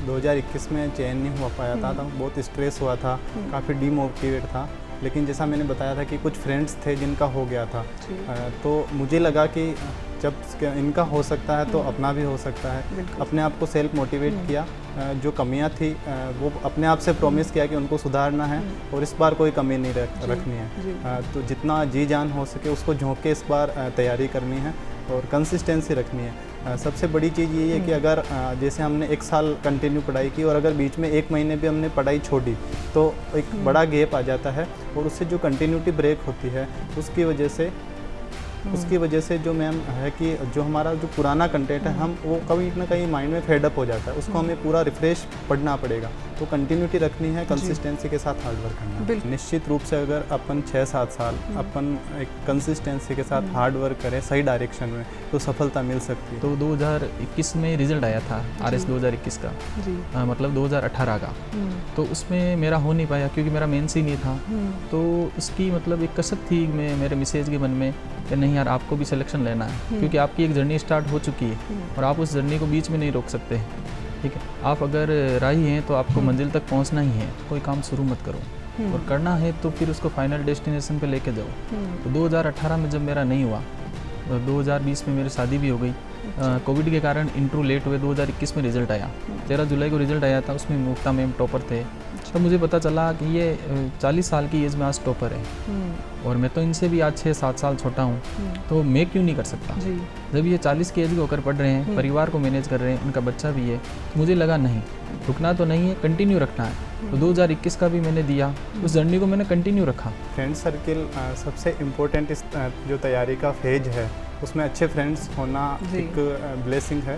2021 में चयन नहीं हुआ पाया था, तो बहुत स्ट्रेस हुआ था, काफ़ी डीमोटिवेट था। लेकिन जैसा मैंने बताया था कि कुछ फ्रेंड्स थे जिनका हो गया था, तो मुझे लगा कि जब इनका हो सकता है तो अपना भी हो सकता है। अपने आप को सेल्फ मोटिवेट किया, जो कमियां थी वो अपने आप से प्रॉमिस किया कि उनको सुधारना है और इस बार कोई कमी नहीं रखनी है। तो जितना जी जान हो सके उसको झोंक के इस बार तैयारी करनी है और कंसिस्टेंसी रखनी है। सबसे बड़ी चीज़ यही है कि अगर जैसे हमने 1 साल कंटिन्यू पढ़ाई की और अगर बीच में 1 महीने भी हमने पढ़ाई छोड़ी तो एक बड़ा गैप आ जाता है और उससे जो कंटिन्यूटी ब्रेक होती है उसकी वजह से जो मैम है कि जो हमारा जो पुराना कंटेंट है हम वो कभी ना कहीं माइंड में फेडअप हो जाता है, उसको हमें पूरा रिफ्रेश पढ़ना पड़ेगा। तो कंटिन्यूटी रखनी है, कंसिस्टेंसी के साथ हार्ड वर्क करना है। निश्चित रूप से अगर अपन 6-7 साल अपन एक कंसिस्टेंसी के साथ हार्ड वर्क करें सही डायरेक्शन में तो सफलता मिल सकती है। तो 2021 में रिजल्ट आया था RS 2021 का, मतलब 2018 का, तो उसमें मेरा हो नहीं पाया क्योंकि मेरा मेंस ही नहीं था। तो उसकी मतलब एक कसक थी मेरे मिसेज के मन में कि नहीं यार आपको भी सिलेक्शन लेना है, क्योंकि आपकी एक जर्नी स्टार्ट हो चुकी है और आप उस जर्नी को बीच में नहीं रोक सकते। ठीक है, आप अगर राही हैं तो आपको मंजिल तक पहुंचना ही है, कोई काम शुरू मत करो और करना है तो फिर उसको फाइनल डेस्टिनेशन पे लेके जाओ। तो 2018 में जब मेरा नहीं हुआ, 2020 में मेरी शादी भी हो गई, कोविड के कारण इंटरव्यू लेट हुए, 2021 में रिजल्ट आया, 13 जुलाई को रिजल्ट आया था, उसमें मुक्ता मैम टॉपर थे। तो मुझे पता चला कि ये 40 साल की एज में आज टॉपर है और मैं तो इनसे भी आज 6-7 साल छोटा हूँ, तो मैं क्यों नहीं कर सकता। जब ये 40 की एज के होकर पढ़ रहे हैं, परिवार को मैनेज कर रहे हैं, उनका बच्चा भी है, तो मुझे लगा नहीं रुकना तो नहीं है, कंटिन्यू रखना है। तो 2021 का भी मैंने दिया, उस जर्नी को मैंने कंटिन्यू रखा। फ्रेंड सर्किल सबसे इम्पोर्टेंट इस जो तैयारी का फेज है उसमें अच्छे फ्रेंड्स होना एक ब्लेसिंग है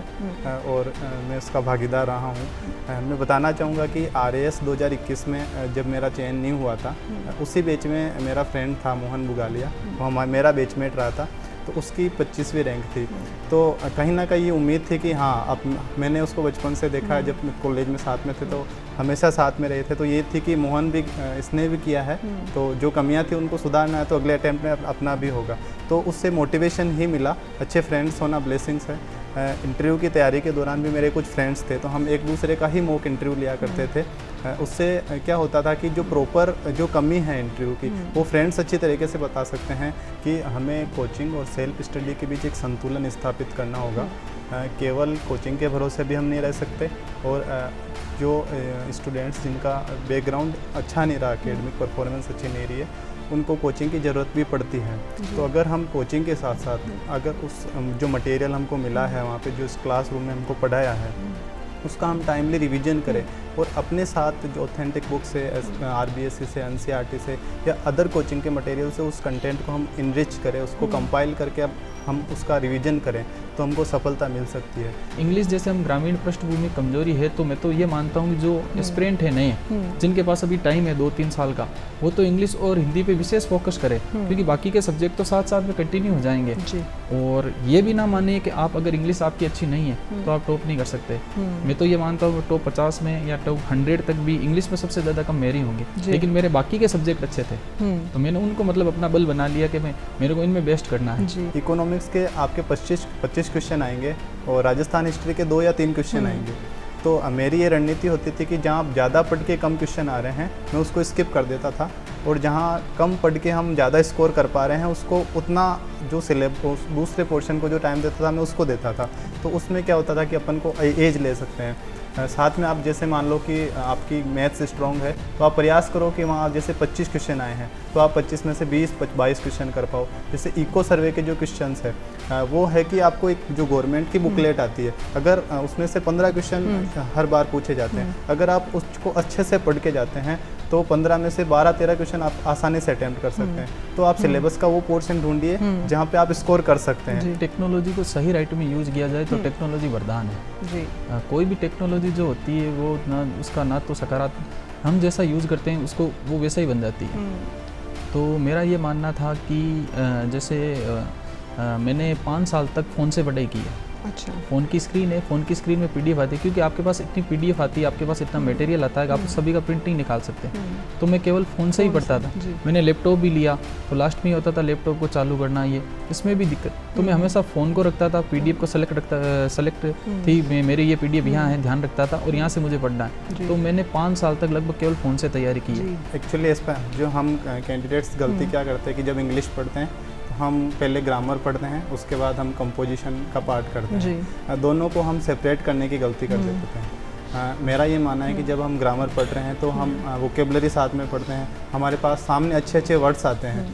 और मैं उसका भागीदार रहा हूँ। मैं बताना चाहूँगा कि RAS 2021 में जब मेरा चयन नहीं हुआ था, उसी बैच में मेरा फ्रेंड था मोहन बुगालिया, वो मेरा बैचमेट रहा था, तो उसकी 25वीं रैंक थी। तो कहीं ना कहीं ये उम्मीद थी कि हाँ, अब मैंने उसको बचपन से देखा है, जब कॉलेज में साथ में थे तो हमेशा साथ में रहे थे, तो ये थी कि मोहन भी इसने भी किया है, तो जो कमियां थी उनको सुधारना है, तो अगले अटैम्प्ट में अपना भी होगा। तो उससे मोटिवेशन ही मिला। अच्छे फ्रेंड्स होना ब्लेसिंग्स है। इंटरव्यू की तैयारी के दौरान भी मेरे कुछ फ्रेंड्स थे, तो हम एक दूसरे का ही मॉक इंटरव्यू लिया करते थे। उससे क्या होता था कि जो प्रॉपर जो कमी है इंटरव्यू की, वो फ्रेंड्स अच्छी तरीके से बता सकते हैं कि हमें कोचिंग और सेल्फ स्टडी के बीच एक संतुलन स्थापित करना होगा। केवल कोचिंग के भरोसे भी हम नहीं रह सकते और जो स्टूडेंट्स जिनका बैकग्राउंड अच्छा नहीं रहा, एकेडमिक परफॉर्मेंस अच्छी नहीं रही है, उनको कोचिंग की ज़रूरत भी पड़ती है। तो अगर हम कोचिंग के साथ साथ अगर उस जो मटेरियल हमको मिला है वहाँ पे, जो इस क्लासरूम में हमको पढ़ाया है, उसका हम टाइमली रिवीजन करें और अपने साथ जो ऑथेंटिक बुक से, RBSC से, NCERT से या अदर कोचिंग के मटेरियल से उस कंटेंट को हम इनरिच करें, उसको कंपाइल करके अब हम उसका रिवीजन करें तो हमको सफलता मिल सकती है। इंग्लिश जैसे हम ग्रामीण पृष्ठभूमि कमजोरी है, तो मैं तो ये मानता हूँ कि जो एस्पिरेंट है नए, जिनके पास अभी टाइम है 2-3 साल का, वो तो इंग्लिश और हिंदी पे विशेष फोकस करें, क्योंकि बाकी के सब्जेक्ट तो साथ साथ में कंटिन्यू हो जाएंगे। और ये भी ना माने कि आप अगर इंग्लिश आपकी अच्छी नहीं है तो आप टॉप नहीं कर सकते। मैं तो ये मानता हूँ टॉप 50 में या टॉप 100 तक भी इंग्लिश में सबसे ज़्यादा कम मेरे ही होंगे, लेकिन मेरे बाकी के सब्जेक्ट अच्छे थे, तो मैंने उनको मतलब अपना बल बना लिया कि मेरे को इनमें बेस्ट करना है। इकोनॉमिक्स के आपके 25 क्वेश्चन आएंगे और राजस्थान हिस्ट्री के 2 या 3 क्वेश्चन आएंगे। तो मेरी ये रणनीति होती थी कि जहाँ ज़्यादा पढ़ के कम क्वेश्चन आ रहे हैं मैं उसको स्किप कर देता था, और जहाँ कम पढ़ के हम ज़्यादा स्कोर कर पा रहे हैं उसको उतना जो सिलेबस दूसरे पोर्शन को जो टाइम देता था मैं उसको देता था। तो उसमें क्या होता था कि अपन को एज ले सकते हैं। साथ में आप जैसे मान लो कि आपकी मैथ्स स्ट्रॉन्ग है तो आप प्रयास करो कि वहाँ जैसे 25 क्वेश्चन आए हैं तो आप 25 में से 20-22 क्वेश्चन कर पाओ। जैसे इको सर्वे के जो क्वेश्चंस है वो है कि आपको एक जो गवर्नमेंट की बुकलेट आती है, अगर उसमें से 15 क्वेश्चन हर बार पूछे जाते हैं, अगर आप उसको अच्छे से पढ़ के जाते हैं तो 15 में से 12-13 क्वेश्चन आप आसानी से अटेम्प्ट कर सकते हैं। तो आप सिलेबस का वो पोर्शन ढूंढिए जहाँ पे आप स्कोर कर सकते हैं। टेक्नोलॉजी को सही राइट में यूज किया जाए तो टेक्नोलॉजी वरदान है जी। कोई भी टेक्नोलॉजी जो होती है वो ना तो सकारात्मक हम जैसा यूज़ करते हैं उसको वो वैसा ही बन जाती है। तो मेरा ये मानना था कि जैसे मैंने 5 साल तक फ़ोन से पढ़ाई की है, अच्छा। फ़ोन की स्क्रीन है, फ़ोन की स्क्रीन में PDF आती है, क्योंकि आपके पास इतनी PDF आती है, आपके पास इतना मटेरियल आता है कि आप सभी का प्रिंट नहीं निकाल सकते। तो मैं केवल फ़ोन से ही पढ़ता था। मैंने लैपटॉप भी लिया तो लास्ट में ही होता था लैपटॉप को चालू करना, ये इसमें भी दिक्कत। तो मैं हमेशा फ़ोन को रखता था, PDF को सेलेक्ट थी मेरे ये PDF यहाँ है, ध्यान रखता था और यहाँ से मुझे पढ़ना है। तो मैंने 5 साल तक लगभग केवल फ़ोन से तैयारी की है। एक्चुअली इस पर जो हम कैंडिडेट्स गलती क्या करते हैं कि जब इंग्लिश पढ़ते हैं तो हम पहले ग्रामर पढ़ते हैं, उसके बाद हम कंपोजिशन का पार्ट करते हैं। दोनों को हम सेपरेट करने की गलती कर देते हैं। मेरा ये मानना है कि जब हम ग्रामर पढ़ रहे हैं तो हम वोकेबलरी साथ में पढ़ते हैं, हमारे पास सामने अच्छे अच्छे वर्ड्स आते हैं।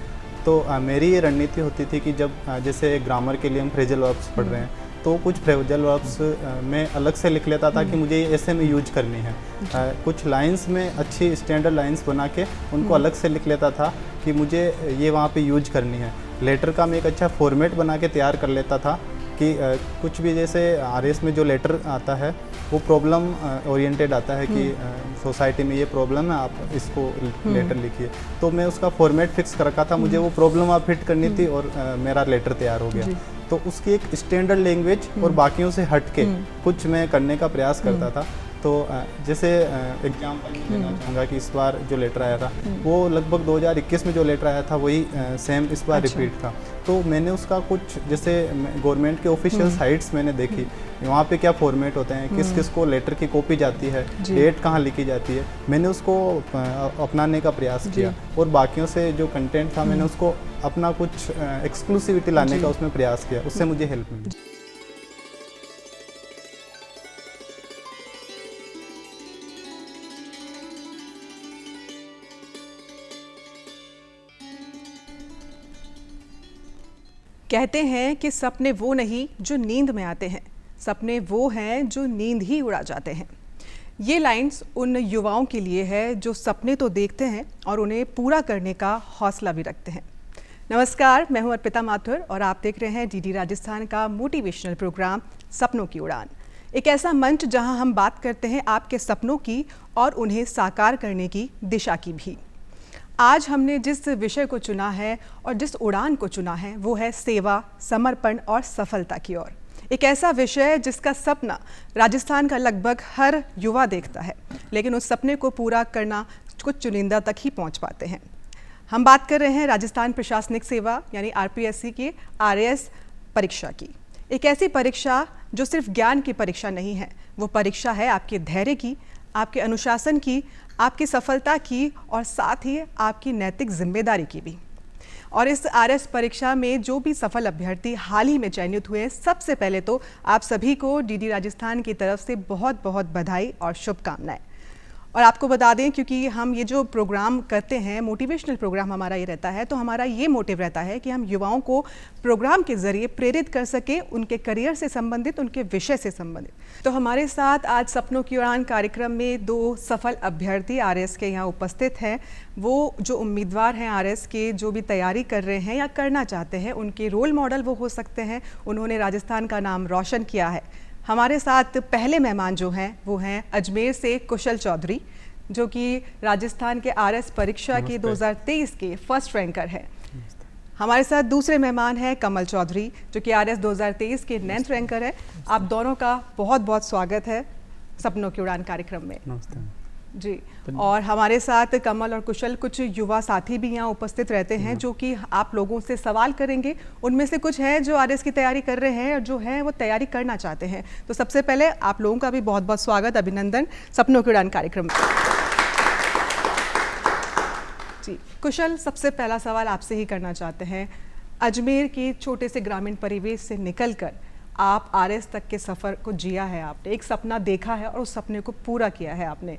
तो मेरी ये रणनीति होती थी कि जब जैसे ग्रामर के लिए हम फ्रेजल वर्ब्स पढ़ रहे हैं तो कुछ फ्रेजल वर्ब्स मैं अलग से लिख लेता था कि मुझे ऐसे में यूज करनी है। कुछ लाइंस में अच्छी स्टैंडर्ड लाइंस बना के उनको अलग से लिख लेता था कि मुझे ये वहाँ पे यूज करनी है। लेटर का मैं एक अच्छा फॉर्मेट बना के तैयार कर लेता था कि कुछ भी जैसे RS में जो लेटर आता है वो प्रॉब्लम ओरिएंटेड आता है कि सोसाइटी में ये प्रॉब्लम है, आप इसको लेटर लिखिए। तो मैं उसका फॉर्मेट फिक्स कर रखा था, मुझे वो प्रॉब्लम आप फिट करनी थी और मेरा लेटर तैयार हो गया। तो उसकी एक स्टैंडर्ड लैंग्वेज और बाकियों से हट के कुछ मैं करने का प्रयास करता था। तो जैसे एग्जाम्पल देना चाहूँगा कि इस बार जो लेटर आया था वो लगभग 2021 में जो लेटर आया था वही सेम इस बार रिपीट था। तो मैंने उसका कुछ जैसे गवर्नमेंट के ऑफिशियल साइट्स मैंने देखी, वहाँ पे क्या फॉर्मेट होते हैं, किस किस को लेटर की कॉपी जाती है, डेट कहाँ लिखी जाती है, मैंने उसको अपनाने का प्रयास किया और बाकियों से जो कंटेंट था मैंने उसको अपना कुछ एक्सक्लूसिविटी लाने का उसमें प्रयास किया, उससे मुझे हेल्प मिली। कहते हैं कि सपने वो नहीं जो नींद में आते हैं, सपने वो हैं जो नींद ही उड़ा जाते हैं। ये लाइंस उन युवाओं के लिए है जो सपने तो देखते हैं और उन्हें पूरा करने का हौसला भी रखते हैं। नमस्कार, मैं हूं अर्पिता माथुर और आप देख रहे हैं DD राजस्थान का मोटिवेशनल प्रोग्राम सपनों की उड़ान। एक ऐसा मंच जहां हम बात करते हैं आपके सपनों की और उन्हें साकार करने की दिशा की भी। आज हमने जिस विषय को चुना है और जिस उड़ान को चुना है वो है सेवा, समर्पण और सफलता की ओर। एक ऐसा विषय जिसका सपना राजस्थान का लगभग हर युवा देखता है, लेकिन उस सपने को पूरा करना कुछ चुनिंदा तक ही पहुंच पाते हैं। हम बात कर रहे हैं राजस्थान प्रशासनिक सेवा यानी RPSC की RAS परीक्षा की। एक ऐसी परीक्षा जो सिर्फ ज्ञान की परीक्षा नहीं है, वो परीक्षा है आपके धैर्य की, आपके अनुशासन की, आपकी सफलता की और साथ ही आपकी नैतिक जिम्मेदारी की भी। और इस RS परीक्षा में जो भी सफल अभ्यर्थी हाल ही में चयनित हुए, सबसे पहले तो आप सभी को DD राजस्थान की तरफ से बहुत बहुत बधाई और शुभकामनाएं। और आपको बता दें, क्योंकि हम ये जो प्रोग्राम करते हैं, मोटिवेशनल प्रोग्राम हमारा ये रहता है, तो हमारा ये मोटिव रहता है कि हम युवाओं को प्रोग्राम के ज़रिए प्रेरित कर सकें उनके करियर से संबंधित, उनके विषय से संबंधित। तो हमारे साथ आज सपनों की उड़ान कार्यक्रम में 2 सफल अभ्यर्थी RS के यहाँ उपस्थित हैं। वो जो उम्मीदवार हैं RS के, जो भी तैयारी कर रहे हैं या करना चाहते हैं, उनके रोल मॉडल वो हो सकते हैं। उन्होंने राजस्थान का नाम रोशन किया है। हमारे साथ पहले मेहमान जो हैं वो हैं अजमेर से कुशल चौधरी, जो कि राजस्थान के RS परीक्षा के 2023 के फर्स्ट रैंकर हैं। हमारे साथ दूसरे मेहमान हैं कमल चौधरी, जो कि RS 2023 के 9th रैंकर है। आप दोनों का बहुत बहुत स्वागत है सपनों की उड़ान कार्यक्रम में। जी। और हमारे साथ कमल और कुशल कुछ युवा साथी भी यहाँ उपस्थित रहते हैं, जो कि आप लोगों से सवाल करेंगे। उनमें से कुछ हैं जो RS की तैयारी कर रहे हैं और जो हैं वो तैयारी करना चाहते हैं। तो सबसे पहले आप लोगों का भी बहुत बहुत स्वागत, अभिनंदन सपनों की उड़ान कार्यक्रम में। जी कुशल, सबसे पहला सवाल आपसे ही करना चाहते हैं। अजमेर के छोटे से ग्रामीण परिवेश से निकलकर आप RS तक के सफ़र को जिया है आपने, एक सपना देखा है और उस सपने को पूरा किया है आपने।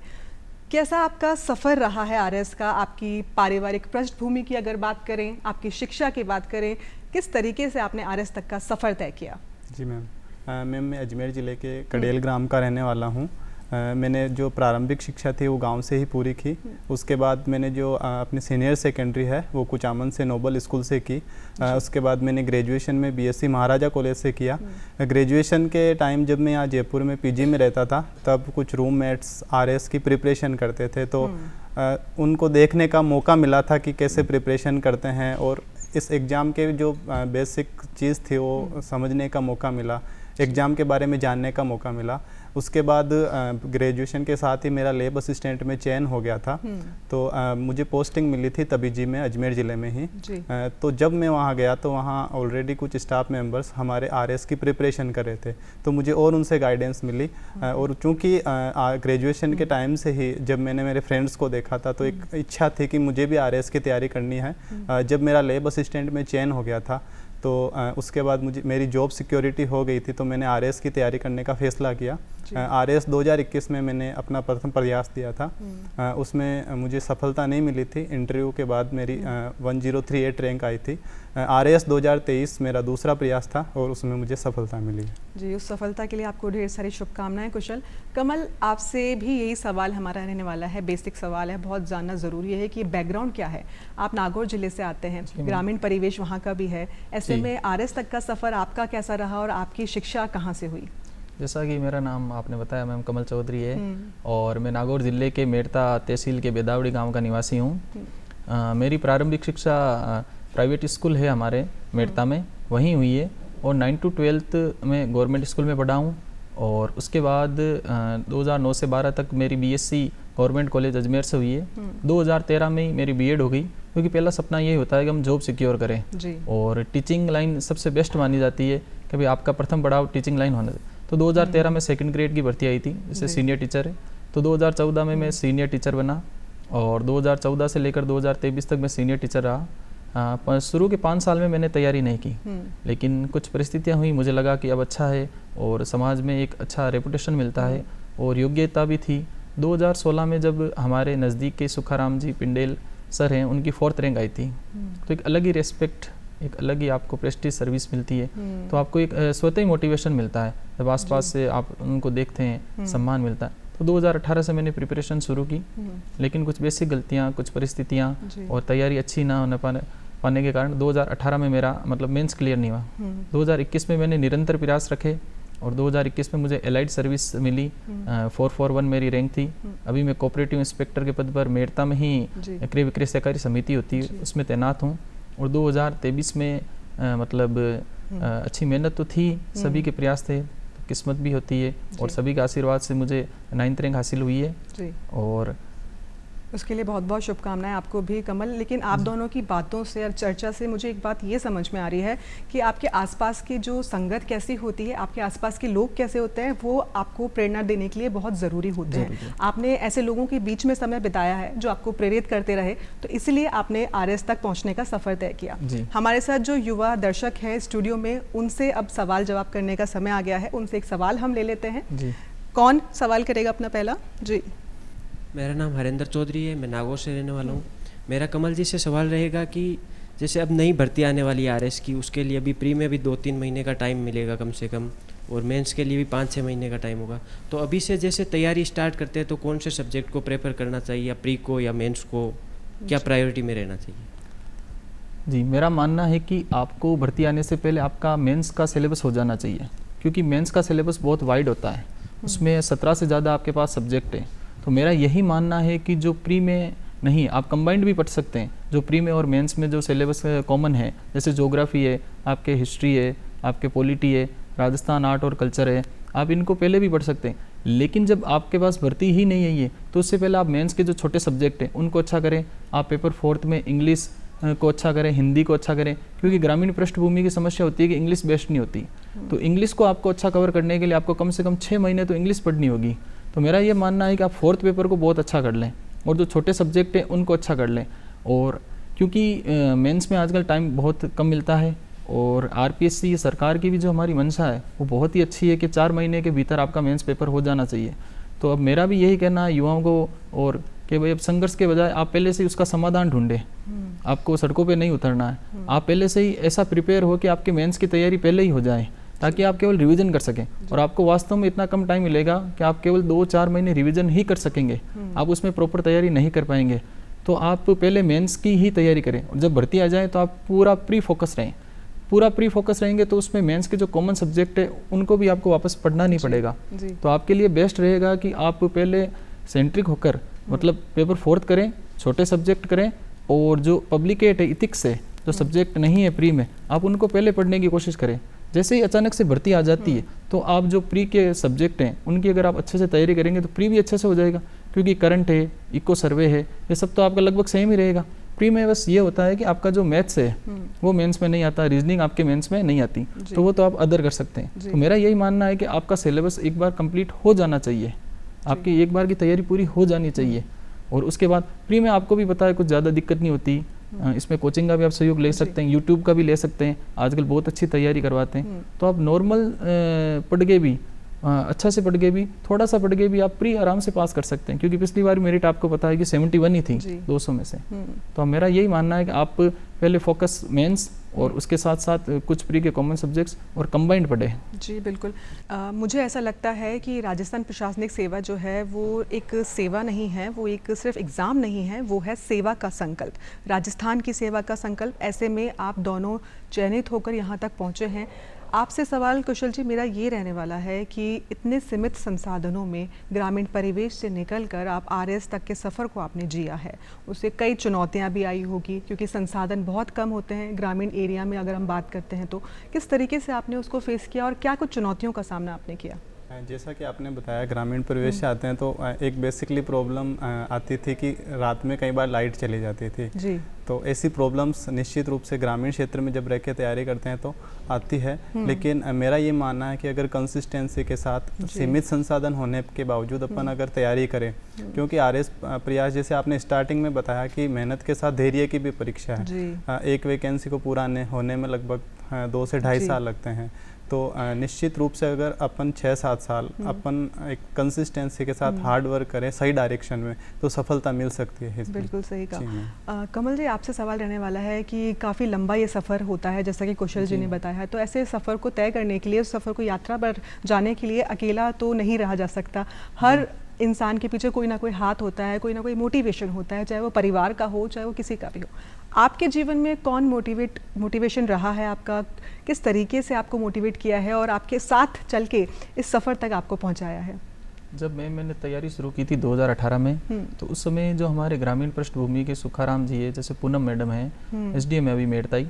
कैसा आपका सफ़र रहा है RS का? आपकी पारिवारिक पृष्ठभूमि की अगर बात करें, आपकी शिक्षा की बात करें, किस तरीके से आपने RS तक का सफ़र तय किया? जी मैम, मैं अजमेर ज़िले के कड़ेल ग्राम का रहने वाला हूँ। मैंने जो प्रारंभिक शिक्षा थी वो गांव से ही पूरी की। उसके बाद मैंने जो अपनी सीनियर सेकेंडरी है वो कुचामन से नोबल स्कूल से की। उसके बाद मैंने ग्रेजुएशन में BSc महाराजा कॉलेज से किया। ग्रेजुएशन के टाइम जब मैं यहाँ जयपुर में PG में रहता था, तब कुछ रूममेट्स RS की प्रिपरेशन करते थे, तो उनको देखने का मौका मिला था कि कैसे प्रिपरेशन करते हैं और इस एग्ज़ाम के जो बेसिक चीज़ थी वो समझने का मौका मिला। एग्ज़ाम के बारे में जानने का मौका मिला। उसके बाद ग्रेजुएशन के साथ ही मेरा लैब असिस्टेंट में चयन हो गया था, तो मुझे पोस्टिंग मिली थी तबीजी में, अजमेर ज़िले में ही। तो जब मैं वहाँ गया तो वहाँ ऑलरेडी कुछ स्टाफ मेंबर्स हमारे आरएस की प्रिपरेशन कर रहे थे, तो मुझे और उनसे गाइडेंस मिली। और चूँकि ग्रेजुएशन के टाइम से ही जब मैंने मेरे फ्रेंड्स को देखा था तो एक इच्छा थी कि मुझे भी आरएस की तैयारी करनी है। जब मेरा लैब असिस्टेंट में चयन हो गया था तो उसके बाद मुझे मेरी जॉब सिक्योरिटी हो गई थी, तो मैंने आरएस की तैयारी करने का फ़ैसला किया। आरएस 2021 में मैंने अपना प्रथम प्रयास दिया था। उसमें मुझे सफलता नहीं मिली थी। इंटरव्यू के बाद मेरी 1038 रैंक आई थी। आरएस 2023 मेरा दूसरा प्रयास था और उसमें मुझे सफलता मिली। जी, उस सफलता के लिए आपको ढेर सारी शुभकामनाएं कुशल। कमल, आपसे भी यही सवाल हमारा रहने वाला है, बेसिक सवाल है, बहुत जानना ज़रूरी है कि बैकग्राउंड क्या है। आप नागौर ज़िले से आते हैं, ग्रामीण परिवेश वहाँ का भी है, ऐसे में आरएस तक का सफ़र आपका कैसा रहा और आपकी शिक्षा कहाँ से हुई? जैसा कि मेरा नाम आपने बताया, मैम कमल चौधरी है और मैं नागौर ज़िले के मेड़ता तहसील के बेदावड़ी गांव का निवासी हूं। मेरी प्रारंभिक शिक्षा प्राइवेट स्कूल है हमारे मेड़ता में, वहीं हुई है और 9 to 12 में गवर्नमेंट स्कूल में पढ़ा हूं। और उसके बाद 2009 से 12 तक मेरी बीएससी गवर्नमेंट कॉलेज अजमेर से हुई है। 2013 में ही मेरी बीएड हो गई, क्योंकि पहला सपना ये होता है कि हम जॉब सिक्योर करें जी। और टीचिंग लाइन सबसे बेस्ट मानी जाती है कि भाई आपका प्रथम पड़ाव टीचिंग लाइन होना चाहिए। तो 2013 में सेकंड ग्रेड की भर्ती आई थी, जैसे सीनियर टीचर है। तो 2014 में मैं सीनियर टीचर बना और 2014 से लेकर 2023 तक मैं सीनियर टीचर रहा। शुरू के 5 साल में मैंने तैयारी नहीं की, लेकिन कुछ परिस्थितियां हुई, मुझे लगा कि अब अच्छा है और समाज में एक अच्छा रेपुटेशन मिलता है और योग्यता भी थी। 2016 में जब हमारे नज़दीक के सुखाराम जी पिंडेल सर हैं, उनकी 4th रैंक आई थी, तो एक अलग ही रेस्पेक्ट, एक अलग ही आपको प्रेस्टीज सर्विस मिलती है। तो आपको एक स्वतः ही मोटिवेशन मिलता है जब आसपास से आप उनको देखते हैं, सम्मान मिलता है। तो 2018 से मैंने प्रिपरेशन शुरू की, लेकिन कुछ बेसिक गलतियाँ, कुछ परिस्थितियाँ और तैयारी अच्छी ना होने पाने के कारण 2018 में मेरा मतलब मेंस क्लियर नहीं हुआ। 2021 में मैंने निरंतर प्रयास रखे और 2021 में मुझे एलाइड सर्विस मिली, 441 मेरी रैंक थी। अभी मैं कोऑपरेटिव इंस्पेक्टर के पद पर मेड़ता में ही क्रय विक्रय सहकारी समिति होती है उसमें तैनात हूँ। और 2023 में मतलब अच्छी मेहनत तो थी, सभी के प्रयास थे, तो किस्मत भी होती है और सभी के आशीर्वाद से मुझे 9th रैंक हासिल हुई है जी। और उसके लिए बहुत बहुत शुभकामनाएं आपको भी कमल। लेकिन आप दोनों की बातों से और चर्चा से मुझे एक बात ये समझ में आ रही है कि आपके आसपास की जो संगत कैसी होती है, आपके आसपास के लोग कैसे होते हैं, वो आपको प्रेरणा देने के लिए बहुत ज़रूरी होते हैं। आपने ऐसे लोगों के बीच में समय बिताया है जो आपको प्रेरित करते रहे, तो इसलिए आपने आरएस तक पहुँचने का सफ़र तय किया। हमारे साथ जो युवा दर्शक हैं स्टूडियो में, उनसे अब सवाल जवाब करने का समय आ गया है। उनसे एक सवाल हम ले लेते हैं। कौन सवाल करेगा अपना पहला? जी, मेरा नाम हरेंद्र चौधरी है, मैं नागौर से रहने वाला हूँ। मेरा कमल जी से सवाल रहेगा कि जैसे अब नई भर्ती आने वाली है आरएस की, उसके लिए अभी प्री में भी 2-3 महीने का टाइम मिलेगा कम से कम, और मेंस के लिए भी 5-6 महीने का टाइम होगा। तो अभी से जैसे तैयारी स्टार्ट करते हैं तो कौन से सब्जेक्ट को प्रेफर करना चाहिए, या प्री को या मेंस को, क्या प्रायोरिटी में रहना चाहिए? जी, मेरा मानना है कि आपको भर्ती आने से पहले आपका मेंस का सिलेबस हो जाना चाहिए, क्योंकि मेंस का सिलेबस बहुत वाइड होता है, उसमें 17 से ज़्यादा आपके पास सब्जेक्ट है। तो मेरा यही मानना है कि जो प्री में नहीं, आप कंबाइंड भी पढ़ सकते हैं। जो प्री में और मेंस में जो सिलेबस कॉमन है, जैसे ज्योग्राफी है, आपके हिस्ट्री है, आपके पॉलिटी है, राजस्थान आर्ट और कल्चर है, आप इनको पहले भी पढ़ सकते हैं। लेकिन जब आपके पास भर्ती ही नहीं है ये, तो उससे पहले आप मेंस के जो छोटे सब्जेक्ट हैं उनको अच्छा करें। आप पेपर 4th में इंग्लिश को अच्छा करें, हिंदी को अच्छा करें, क्योंकि ग्रामीण पृष्ठभूमि की समस्या होती है कि इंग्लिश बेस्ट नहीं होती। तो इंग्लिश को आपको अच्छा कवर करने के लिए आपको कम से कम 6 महीने तो इंग्लिश पढ़नी होगी। तो मेरा ये मानना है कि आप 4th पेपर को बहुत अच्छा कर लें और जो छोटे सब्जेक्ट हैं उनको अच्छा कर लें। और क्योंकि मेंस में आजकल टाइम बहुत कम मिलता है, और आरपीएससी सरकार की भी जो हमारी मंशा है वो बहुत ही अच्छी है कि 4 महीने के भीतर आपका मेंस पेपर हो जाना चाहिए। तो अब मेरा भी यही कहना है युवाओं को, और कि भाई अब संघर्ष के बजाय आप पहले से ही उसका समाधान ढूंढें। आपको सड़कों पे नहीं उतरना है, आप पहले से ही ऐसा प्रिपेयर हो कि आपके मेंस की तैयारी पहले ही हो जाए, ताकि आप केवल रिवीजन कर सकें। और आपको वास्तव में इतना कम टाइम मिलेगा कि आप केवल 2-4 महीने रिवीजन ही कर सकेंगे, आप उसमें प्रॉपर तैयारी नहीं कर पाएंगे। तो आप पहले मेंस की ही तैयारी करें, और जब भर्ती आ जाए तो आप पूरा प्री फोकस रहें। पूरा प्री फोकस रहेंगे तो उसमें मेंस के जो कॉमन सब्जेक्ट है उनको भी आपको वापस पढ़ना नहीं पड़ेगा। तो आपके लिए बेस्ट रहेगा कि आप पहले सेंट्रिक होकर मतलब पेपर 4th करें, छोटे सब्जेक्ट करें, और जो पब्लिकेट है, इथिक्स है, जो सब्जेक्ट नहीं है प्री में, आप उनको पहले पढ़ने की कोशिश करें, जैसे ही अचानक से भर्ती आ जाती है तो आप जो प्री के सब्जेक्ट हैं उनकी अगर आप अच्छे से तैयारी करेंगे तो प्री भी अच्छे से हो जाएगा, क्योंकि करंट है, इको सर्वे है, ये सब तो आपका लगभग सेम ही रहेगा। प्री में बस ये होता है कि आपका जो मैथ्स है वो मेंस में नहीं आता, रीजनिंग आपके मेंस में नहीं आती, तो वो तो आप अदर कर सकते हैं। तो मेरा यही मानना है कि आपका सिलेबस एक बार कंप्लीट हो जाना चाहिए, आपकी एक बार की तैयारी पूरी हो जानी चाहिए, और उसके बाद प्री में आपको भी पता है कुछ ज़्यादा दिक्कत नहीं होती। इसमें कोचिंग का भी आप सहयोग ले सकते हैं, यूट्यूब का भी ले सकते हैं, आजकल बहुत अच्छी तैयारी करवाते हैं। तो आप नॉर्मल पढ़ के भी, अच्छा से पढ़ के भी, थोड़ा सा पढ़ के भी आप प्री आराम से पास कर सकते हैं, क्योंकि पिछली बार मेरिट आपको पता है कि 71 ही थी 200 में से। तो मेरा यही मानना है कि आप पहले फोकस मेंस और उसके साथ साथ कुछ प्री के कॉमन सब्जेक्ट्स और कंबाइंड पढ़े। जी बिल्कुल। मुझे ऐसा लगता है कि राजस्थान प्रशासनिक सेवा जो है वो एक सेवा नहीं है, वो एक सिर्फ एग्ज़ाम नहीं है, वो है सेवा का संकल्प, राजस्थान की सेवा का संकल्प। ऐसे में आप दोनों चयनित होकर यहाँ तक पहुँचे हैं। आपसे सवाल कुशल जी मेरा ये रहने वाला है कि इतने सीमित संसाधनों में ग्रामीण परिवेश से निकलकर आप आरएस तक के सफ़र को आपने जिया है, उससे कई चुनौतियां भी आई होगी, क्योंकि संसाधन बहुत कम होते हैं ग्रामीण एरिया में अगर हम बात करते हैं। तो किस तरीके से आपने उसको फेस किया और क्या कुछ चुनौतियों का सामना आपने किया? जैसा कि आपने बताया ग्रामीण परिवेश से आते हैं तो एक बेसिकली प्रॉब्लम आती थी कि रात में कई बार लाइट चली जाती थी जी। तो ऐसी प्रॉब्लम्स निश्चित रूप से ग्रामीण क्षेत्र में जब रह के तैयारी करते हैं तो आती है, लेकिन मेरा ये मानना है कि अगर कंसिस्टेंसी के साथ सीमित संसाधन होने के बावजूद अपन अगर तैयारी करें, क्योंकि आरएस प्रयास जैसे आपने स्टार्टिंग में बताया कि मेहनत के साथ धैर्य की भी परीक्षा है। एक वैकेंसी को पूरा होने में लगभग 2 से 2.5 साल लगते हैं। तो निश्चित रूप से अगर अपन 6-7 साल अपन एक कंसिस्टेंसी के साथ हार्ड वर्क करें सही डायरेक्शन में तो सफलता मिल सकती है। बिल्कुल सही कहा। कमल जी आपसे सवाल रहने वाला है कि काफ़ी लंबा ये सफ़र होता है, जैसा कि कुशल जी ने बताया, तो ऐसे सफ़र को तय करने के लिए, उस सफ़र को यात्रा पर जाने के लिए अकेला तो नहीं रहा जा सकता। हर इंसान के पीछे कोई ना कोई हाथ होता है, कोई ना कोई मोटिवेशन होता है, चाहे वो परिवार का हो चाहे वो किसी का भी हो। आपके जीवन में कौन मोटिवेशन रहा है आपका, किस तरीके से आपको मोटिवेट किया है और आपके साथ चल के इस सफ़र तक आपको पहुंचाया है? जब मैंने तैयारी शुरू की थी 2018 में, तो उस समय जो हमारे ग्रामीण पृष्ठभूमि के सुखाराम जी है, जैसे पूनम मैडम है, SDM है अभी मेड़ताई,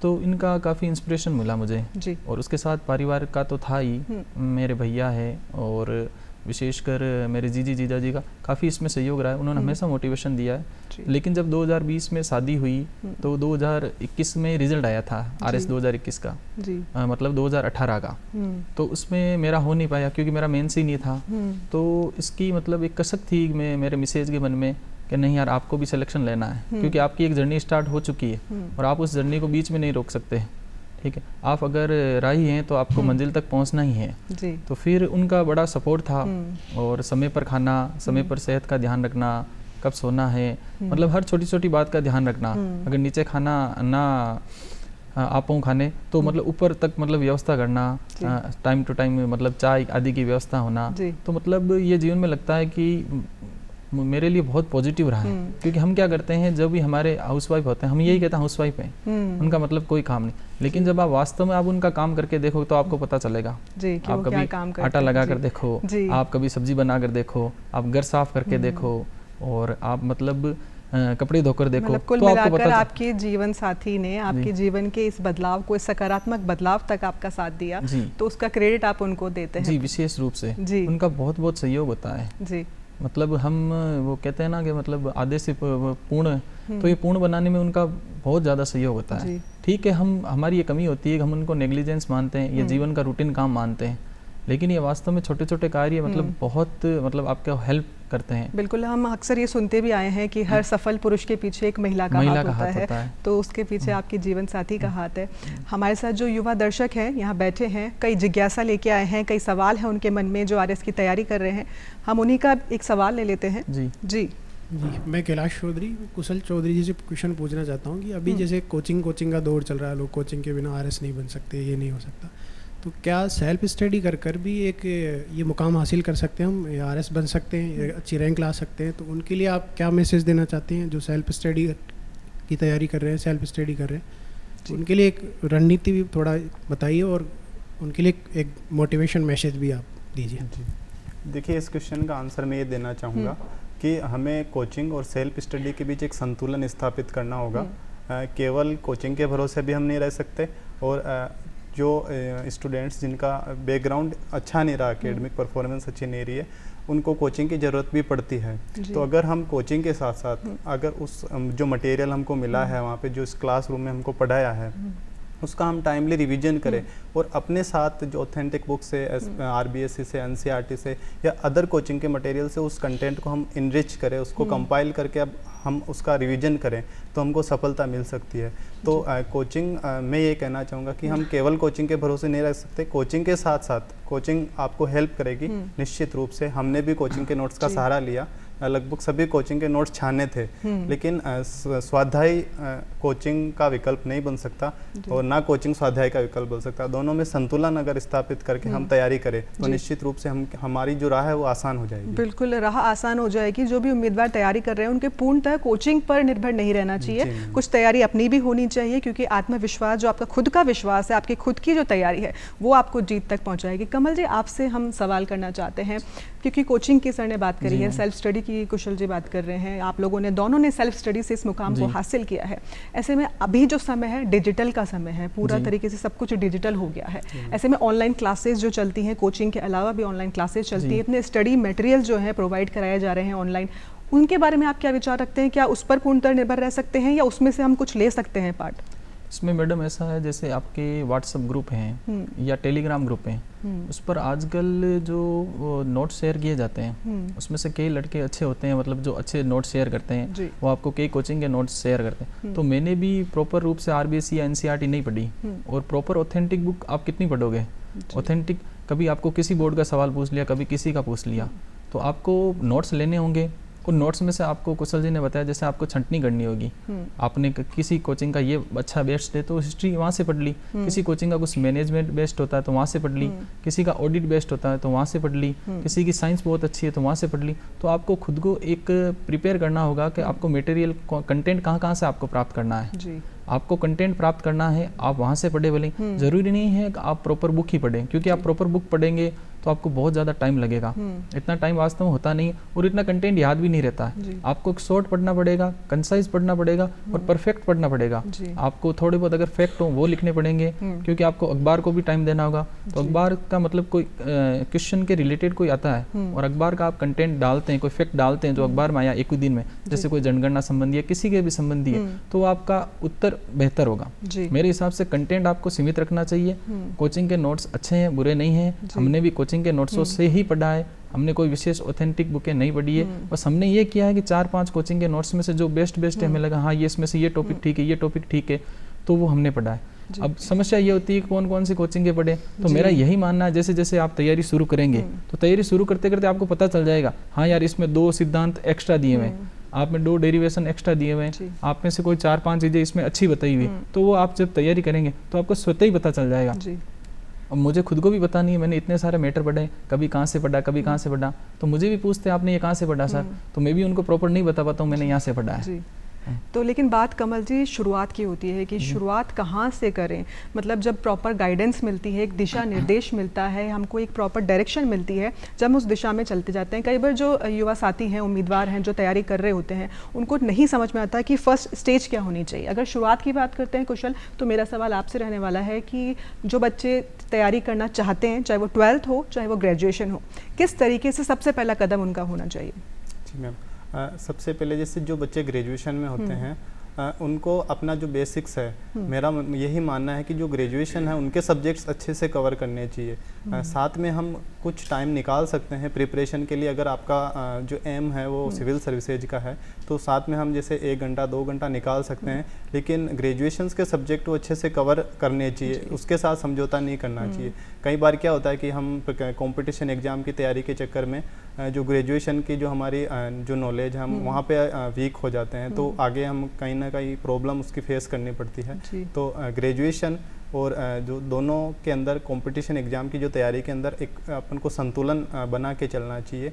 तो इनका काफ़ी इंस्पिरेशन मिला मुझे जी। और उसके साथ परिवार का तो था ही, मेरे भैया है और विशेषकर मेरे जीजा जी का काफ़ी इसमें सहयोग रहा है, उन्होंने हमेशा मोटिवेशन दिया है। लेकिन जब 2020 में शादी हुई तो 2021 में रिजल्ट आया था RS 2021 का मतलब 2018 का, तो उसमें मेरा हो नहीं पाया क्योंकि मेरा मेंस ही नहीं था। तो इसकी मतलब एक कसक थी मेरे मिसेज के मन में कि नहीं यार आपको भी सिलेक्शन लेना है, क्योंकि आपकी एक जर्नी स्टार्ट हो चुकी है और आप उस जर्नी को बीच में नहीं रोक सकते। ठीक है, आप अगर राही हैं तो आपको मंजिल तक पहुंचना ही है जी। तो फिर उनका बड़ा सपोर्ट था और समय पर खाना, समय पर सेहत का ध्यान रखना, कब सोना है, मतलब हर छोटी छोटी बात का ध्यान रखना। अगर नीचे खाना ना आप खाने तो मतलब ऊपर तक मतलब व्यवस्था करना, टाइम टू टाइम मतलब चाय आदि की व्यवस्था होना। तो मतलब ये जीवन में लगता है कि मेरे लिए बहुत पॉजिटिव रहा है, क्योंकि हम क्या करते हैं जब भी हमारे हाउसवाइफ होते हैं हम यही कहते हैं हाउसवाइफ हैं, उनका मतलब कोई काम नहीं, लेकिन जब आप वास्तव में आप उनका काम करके देखो तो आपको पता चलेगा जी, आप कभी आटा लगा कर देखो, आप कभी सब्जी बना कर देखो, आप घर साफ करके देखो और आप मतलब कपड़े धोकर देखो, मतलब कुल मिलाकर आपके जीवन साथी ने आपके जीवन के इस बदलाव को, इस सकारात्मक बदलाव तक आपका साथ दिया, तो उसका क्रेडिट आप उनको देते हैं। जी, विशेष रूप से जी। उनका बहुत बहुत सहयोग होता है जी। मतलब हम वो कहते हैं ना कि मतलब आधे से पूर्ण, तो ये पूर्ण बनाने में उनका बहुत ज़्यादा सहयोग होता है। ठीक है, हमारी ये कमी होती है कि हम उनको नेग्लिजेंस मानते हैं, ये जीवन का रूटीन काम मानते हैं, लेकिन ये वास्तव में छोटे छोटे कार्य मतलब बहुत मतलब आपको हेल्प करते हैं। बिल्कुल, हम अक्सर ये सुनते भी आए हैं कि हर सफल पुरुष के पीछे एक महिला का हाथ होता है, तो उसके पीछे आपके जीवन साथी का हाथ है। हमारे साथ जो युवा दर्शक हैं यहाँ बैठे हैं, कई जिज्ञासा लेके आए हैं, कई सवाल हैं उनके मन में जो RS की तैयारी कर रहे हैं। हम उन्हीं का एक सवाल ले लेते हैं जी। जी, मैं कैलाश चौधरी कुशल चौधरी जी से क्वेश्चन पूछना चाहता हूँ कि अभी जैसे कोचिंग का दौर चल रहा है, लोग कोचिंग के बिना RS नहीं बन सकते, ये नहीं हो सकता, तो क्या सेल्फ स्टडी कर भी एक ये मुकाम हासिल कर सकते हैं, हम RS बन सकते हैं, अच्छी रैंक ला सकते हैं? तो उनके लिए आप क्या मैसेज देना चाहते हैं जो सेल्फ स्टडी की तैयारी कर रहे हैं, सेल्फ स्टडी कर रहे हैं? तो उनके लिए एक रणनीति भी थोड़ा बताइए और उनके लिए एक मोटिवेशन मैसेज भी आप दीजिए। देखिए, इस क्वेश्चन का आंसर मैं ये देना चाहूँगा कि हमें कोचिंग और सेल्फ स्टडी के बीच एक संतुलन स्थापित करना होगा। केवल कोचिंग के भरोसे भी हम नहीं रह सकते और जो स्टूडेंट्स जिनका बैकग्राउंड अच्छा नहीं रहा, एकेडमिक परफॉर्मेंस अच्छी नहीं रही है, उनको कोचिंग की ज़रूरत भी पड़ती है। तो अगर हम कोचिंग के साथ साथ अगर उस जो मटेरियल हमको मिला है वहाँ पे, जो इस क्लासरूम में हमको पढ़ाया है, उसका हम टाइमली रिवीजन करें और अपने साथ जो ऑथेंटिक बुक से, RBSC से, NCERT से या अदर कोचिंग के मटेरियल से उस कंटेंट को हम इनरिच करें, उसको कंपाइल करके अब हम उसका रिवीजन करें तो हमको सफलता मिल सकती है। तो कोचिंग मैं ये कहना चाहूँगा कि हम केवल कोचिंग के भरोसे नहीं रह सकते, कोचिंग के साथ साथ कोचिंग आपको हेल्प करेगी निश्चित रूप से। हमने भी कोचिंग के नोट्स का सहारा लिया, लगभग सभी कोचिंग के नोट्स छाने थे, लेकिन स्वाध्याय कोचिंग का विकल्प नहीं बन सकता और ना कोचिंग स्वाध्याय का विकल्प बन सकता। दोनों में संतुलन अगर स्थापित करके हम तैयारी करें तो निश्चित रूप से हमारी जो राह है वो आसान हो जाएगी। बिल्कुल, राह आसान हो जाएगी। जो भी उम्मीदवार तैयारी कर रहे हैं उनके पूर्णतः कोचिंग पर निर्भर नहीं रहना चाहिए, कुछ तैयारी अपनी भी होनी चाहिए, क्योंकि आत्मविश्वास, जो आपका खुद का विश्वास है, आपकी खुद की जो तैयारी है वो आपको जीत तक पहुँचाएगी। कमल जी, आपसे हम सवाल करना चाहते हैं, क्योंकि कोचिंग की सर ने बात करी है, सेल्फ स्टडी की कुशल जी बात कर रहे हैं, आप लोगों ने दोनों ने सेल्फ स्टडी से इस मुकाम को हासिल किया है। ऐसे में अभी जो समय है डिजिटल का समय है, पूरा तरीके से सब कुछ डिजिटल हो गया है। ऐसे में ऑनलाइन क्लासेस जो चलती हैं, कोचिंग के अलावा भी ऑनलाइन क्लासेस चलती है, इतने स्टडी मटेरियल जो है प्रोवाइड कराए जा रहे हैं ऑनलाइन, उनके बारे में आप क्या विचार रखते हैं? क्या उस पर पूर्णतः निर्भर रह सकते हैं या उसमें से हम कुछ ले सकते हैं पार्ट? इसमें मैडम ऐसा है, जैसे आपके व्हाट्सएप ग्रुप हैं या टेलीग्राम ग्रुप हैं, उस पर आजकल जो नोट शेयर किए जाते हैं उसमें से कई लड़के अच्छे होते हैं, मतलब जो अच्छे नोट शेयर करते हैं वो आपको कई कोचिंग के नोट्स शेयर करते हैं। तो मैंने भी प्रॉपर रूप से RBSC या NCERT नहीं पढ़ी, और प्रॉपर ऑथेंटिक बुक आप कितनी पढ़ोगे? ऑथेंटिक, कभी आपको किसी बोर्ड का सवाल पूछ लिया, कभी किसी का पूछ लिया, तो आपको नोट्स लेने होंगे। उन नोट्स में से आपको कुशल जी ने बताया, जैसे आपको छंटनी करनी होगी, आपने किसी कोचिंग का ये अच्छा बेस्ट है तो हिस्ट्री वहाँ से पढ़ ली, किसी कोचिंग का कुछ मैनेजमेंट बेस्ट होता है तो वहाँ से पढ़ ली, किसी का ऑडिट बेस्ट होता है तो वहाँ से पढ़ ली, किसी की साइंस बहुत अच्छी है तो वहाँ से पढ़ ली। तो आपको खुद को एक प्रिपेयर करना होगा कि आपको मटेरियल कंटेंट कहाँ से आपको प्राप्त करना है। आपको कंटेंट प्राप्त करना है, आप वहाँ से पढ़े बोले, जरूरी नहीं है कि आप प्रॉपर बुक ही पढ़ें, क्योंकि आप प्रॉपर बुक पढ़ेंगे तो आपको बहुत ज़्यादा टाइम लगेगा। इतना टाइम वास्तव में होता नहीं, और इतना कंटेंट याद भी नहीं रहता है। आपको शॉर्ट पढ़ना पड़ेगा, कंसाइज पढ़ना पड़ेगा और परफेक्ट पढ़ना पड़ेगा। आपको थोड़े बहुत अगर फैक्ट हो वो लिखने पड़ेंगे, क्योंकि आपको अखबार को भी टाइम देना होगा। तो अखबार का मतलब कोई क्वेश्चन के रिलेटेड कोई आता है और अखबार का आप कंटेंट डालते हैं, कोई फैक्ट डालते हैं जो अखबार में आया एक ही दिन में, जैसे कोई जनगणना संबंधी है, किसी के भी संबंधी है, तो आपका उत्तर बेहतर होगा। मेरे हिसाब से कंटेंट आपको सीमित रखना चाहिए। कोचिंग के नोट्स अच्छे हैं, बुरे नहीं हैं, हमने भी कोचिंग के नोट्सों से ही पढ़ा है, हमने कोई विशेष ऑथेंटिक बुकें नहीं पढ़ी है, बस हमने ये किया है कि 4-5 कोचिंग के नोट्स में से जो बेस्ट है, हमें लगा हाँ ये इसमें से ये टॉपिक ठीक है, ये टॉपिक ठीक है, तो वो हमने पढ़ा है। अब समस्या ये होती है कौन कौन सी कोचिंग के पढ़े, तो मेरा यही मानना है जैसे जैसे आप तैयारी शुरू करेंगे तो तैयारी शुरू करते करते आपको पता चल जाएगा, हाँ यार इसमें 2 सिद्धांत एक्स्ट्रा दिए हुए हैं, आप में 2 डेरिवेशन एक्स्ट्रा दिए हुए हैं, आप में से कोई 4-5 चीज़ें इसमें अच्छी बताई हुई, तो वो आप जब तैयारी करेंगे तो आपको स्वतः ही पता चल जाएगा। अब मुझे खुद को भी पता नहीं है, मैंने इतने सारे मैटर पढ़े, कभी कहाँ से पढ़ा, कभी कहाँ से पढ़ा, तो मुझे भी पूछते हैं आपने ये कहाँ से पढ़ा सर, तो मैं भी उनको प्रॉपर नहीं बता पाता हूँ मैंने यहाँ से पढ़ा है। तो लेकिन बात कमल जी शुरुआत की होती है कि शुरुआत कहाँ से करें, मतलब जब प्रॉपर गाइडेंस मिलती है, एक दिशा निर्देश मिलता है, हमको एक प्रॉपर डायरेक्शन मिलती है, जब हम उस दिशा में चलते जाते हैं। कई बार जो युवा साथी हैं, उम्मीदवार हैं, जो तैयारी कर रहे होते हैं, उनको नहीं समझ में आता कि फर्स्ट स्टेज क्या होनी चाहिए। अगर शुरुआत की बात करते हैं कुशल, तो मेरा सवाल आपसे रहने वाला है कि जो बच्चे तैयारी करना चाहते हैं, चाहे वो 12th हो चाहे वो ग्रेजुएशन हो, किस तरीके से सबसे पहला कदम उनका होना चाहिए? जी मैम, सबसे पहले जैसे जो बच्चे ग्रेजुएशन में होते हैं उनको अपना जो बेसिक्स है, मेरा यही मानना है कि जो ग्रेजुएशन है उनके सब्जेक्ट्स अच्छे से कवर करने चाहिए। साथ में हम कुछ टाइम निकाल सकते हैं प्रिपरेशन के लिए। अगर आपका जो एम है वो सिविल सर्विसेज का है तो साथ में हम जैसे 1 घंटा 2 घंटा निकाल सकते हैं, लेकिन ग्रेजुएशन के सब्जेक्ट वो अच्छे से कवर करने चाहिए, उसके साथ समझौता नहीं करना चाहिए। कई बार क्या होता है कि हम कंपटीशन एग्ज़ाम की तैयारी के चक्कर में जो ग्रेजुएशन की जो हमारी जो नॉलेज हम वहाँ पे वीक हो जाते हैं, तो आगे हम कहीं ना कहीं प्रॉब्लम उसकी फेस करनी पड़ती है। तो ग्रेजुएशन और जो दोनों के अंदर कंपटीशन एग्ज़ाम की जो तैयारी के अंदर एक अपन को संतुलन बना के चलना चाहिए।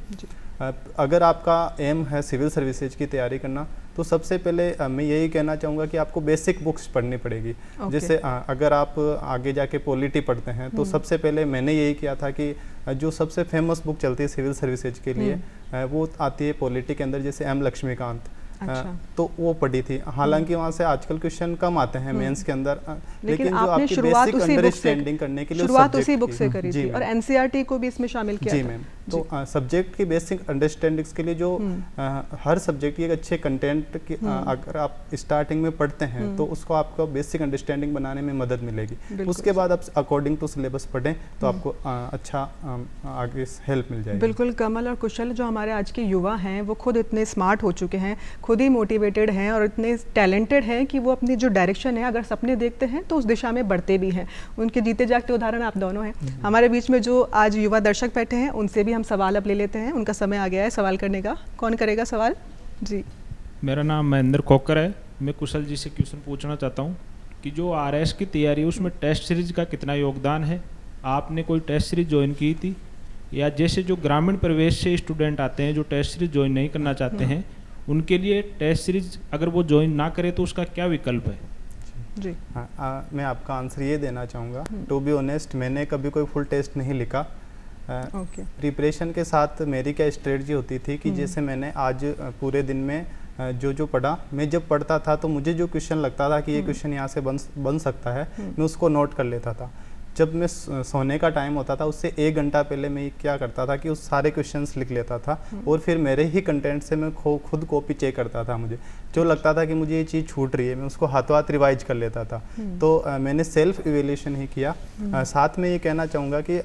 अगर आपका एम है सिविल सर्विसेज की तैयारी करना, तो सबसे पहले मैं यही कहना चाहूँगा कि आपको बेसिक बुक्स पढ़नी पड़ेगी। जैसे अगर आप आगे जाके पॉलिटी पढ़ते हैं तो सबसे पहले मैंने यही किया था कि जो सबसे फेमस बुक चलती है सिविल सर्विसेज के लिए वो आती है पॉलिटी के अंदर, जैसे एम लक्ष्मीकांत। तो वो पढ़ी थी। हालांकि वहाँ से आजकल क्वेश्चन कम आते हैं मेंस के अंदर, लेकिन जो आपकी बेसिक अंडरस्टैंडिंग करने के लिए शुरुआत उसी बुक से करी थी और एनसीईआरटी को भी इसमें शामिल किया जी मैम। तो सब्जेक्ट की बेसिक अंडरस्टैंडिंग्स के लिए जो हर सब्जेक्ट की एक अच्छे कंटेंट की अगर आप स्टार्टिंग में पढ़ते हैं तो उसको आपको बेसिक अंडरस्टैंडिंग बनाने में मदद मिलेगी। उसके बाद आप अकॉर्डिंग टू सिलेबस पढ़ें तो आपको अच्छा आगे हेल्प मिल जाएगी। बिल्कुल। कमल और कुशल, जो हमारे आज के युवा हैं वो खुद इतने स्मार्ट हो चुके हैं, खुद ही मोटिवेटेड हैं और इतने टैलेंटेड हैं कि वो अपनी जो डायरेक्शन है, अगर सपने देखते हैं तो उस दिशा में बढ़ते भी हैं। उनके जीते जागते उदाहरण आप दोनों हैं। हमारे बीच में जो आज युवा दर्शक बैठे हैं उनसे भी हम सवाल अब ले लेते हैं। उनका समय आ गया है सवाल करने का। कौन करेगा सवाल? जी, मेरा नाम महेंद्र खोकर है। मैं कुशल जी से क्वेश्चन पूछना चाहता हूँ कि जो आरएस की तैयारी है उसमें टेस्ट सीरीज का कितना योगदान है? आपने कोई टेस्ट सीरीज ज्वाइन की थी, या जैसे जो ग्रामीण परिवेश से स्टूडेंट आते हैं जो टेस्ट सीरीज ज्वाइन नहीं करना चाहते हैं, उनके लिए टेस्ट सीरीज अगर वो ज्वाइन ना करे तो उसका क्या विकल्प है? जी मैं आपका आंसर ये देना चाहूँगा। टू बी ऑनेस्ट, मैंने कभी कोई फुल टेस्ट नहीं लिखा। प्रिपरेशन के साथ मेरी क्या स्ट्रेटजी होती थी कि जैसे मैंने आज पूरे दिन में जो पढ़ा, मैं जब पढ़ता था तो मुझे जो क्वेश्चन लगता था कि ये क्वेश्चन यहाँ से बन सकता है, मैं उसको नोट कर लेता था। जब मैं सोने का टाइम होता था उससे 1 घंटा पहले मैं क्या करता था कि उस सारे क्वेश्चंस लिख लेता था और फिर मेरे ही कंटेंट से मैं खुद कॉपी चेक करता था। मुझे जो लगता था कि मुझे ये चीज़ छूट रही है मैं उसको हाथों हाथ रिवाइज कर लेता था। तो मैंने सेल्फ इवेल्यूशन ही किया। साथ में ये कहना चाहूँगा कि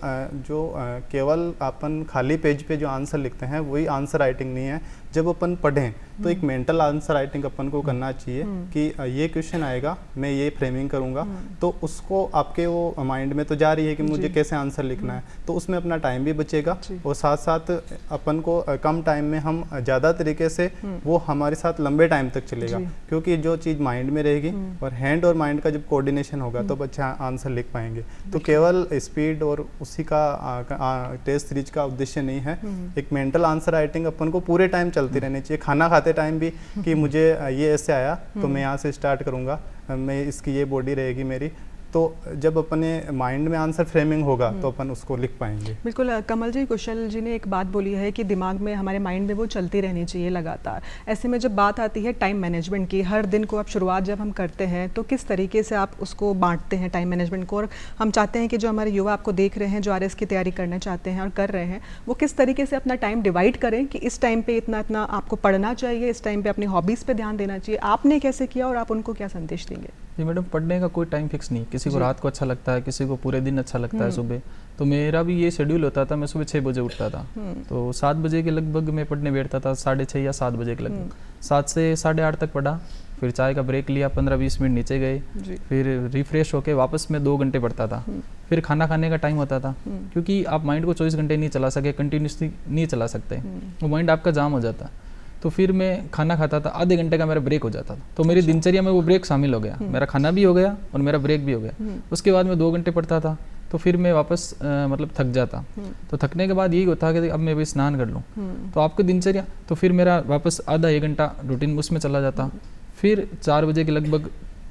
जो केवल अपन खाली पेज पे जो आंसर लिखते हैं वही आंसर राइटिंग नहीं है। जब अपन पढ़ें तो एक मेंटल आंसर राइटिंग अपन को करना चाहिए कि ये क्वेश्चन आएगा, मैं ये फ्रेमिंग करूँगा, तो उसको आपके वो माइंड में तो जा रही है कि मुझे कैसे आंसर लिखना है, तो उसमें अपना टाइम भी बचेगा और साथ साथ अपन को कम टाइम में हम ज़्यादा तरीके से वो हमारे साथ लंबे टाइम तक चलेगा, क्योंकि जो चीज़ माइंड में रहेगी और हैंड और माइंड का जब कोऑर्डिनेशन होगा तो अच्छा आंसर लिख पाएंगे। तो केवल स्पीड और उसी का टेस्ट सीरीज का उद्देश्य नहीं है। एक मेंटल आंसर राइटिंग अपन को पूरे टाइम चलती रहनी चाहिए। खाना खाते टाइम भी कि मुझे ये ऐसे आया तो मैं यहाँ से स्टार्ट करूँगा, मैं इसकी ये बॉडी रहेगी मेरी, तो जब अपने माइंड में आंसर फ्रेमिंग होगा तो अपन उसको लिख पाएंगे। बिल्कुल। कमल जी, कुशल जी ने एक बात बोली है कि दिमाग में हमारे माइंड में वो चलती रहनी चाहिए लगातार। ऐसे में जब बात आती है टाइम मैनेजमेंट की, हर दिन को आप शुरुआत जब हम करते हैं तो किस तरीके से आप उसको बांटते हैं टाइम मैनेजमेंट को? और हम चाहते हैं कि जो हमारे युवा आपको देख रहे हैं, जो आरएस की तैयारी करना चाहते हैं और कर रहे हैं, वो किस तरीके से अपना टाइम डिवाइड करें कि इस टाइम पे इतना इतना आपको पढ़ना चाहिए, इस टाइम पे अपनी हॉबीज़ पे ध्यान देना चाहिए। आपने कैसे किया और आप उनको क्या संदेश देंगे? जी मैडम, पढ़ने का कोई टाइम फिक्स नहीं। किसी को रात को अच्छा लगता है, किसी को पूरे दिन अच्छा लगता है सुबह। तो मेरा भी ये शेड्यूल होता था, मैं सुबह 6 बजे उठता था तो 7 बजे के लगभग मैं पढ़ने बैठता था, 6:30 या 7 बजे के लगभग। 7 से 8:30 तक पढ़ा, फिर चाय का ब्रेक लिया, 15-20 मिनट नीचे गए, फिर रिफ्रेश होके वापस मैं 2 घंटे पढ़ता था। फिर खाना खाने का टाइम होता था, क्योंकि आप माइंड को 24 घंटे नहीं चला सके, कंटिन्यूसली नहीं चला सकते, वो माइंड आपका जाम हो जाता। तो फिर मैं खाना खाता था, आधे घंटे का मेरा ब्रेक हो जाता था। तो मेरी दिनचर्या में वो ब्रेक शामिल हो गया, मेरा खाना भी हो गया और मेरा ब्रेक भी हो गया। उसके बाद मैं 2 घंटे पढ़ता था, तो फिर मैं वापस मतलब थक जाता। तो थकने के बाद यही होता कि अब मैं भी स्नान कर लूँ, तो आपकी दिनचर्या, तो फिर मेरा वापस आधा 1 घंटा रूटीन उसमें चला जाता। फिर 4 बजे के लगभग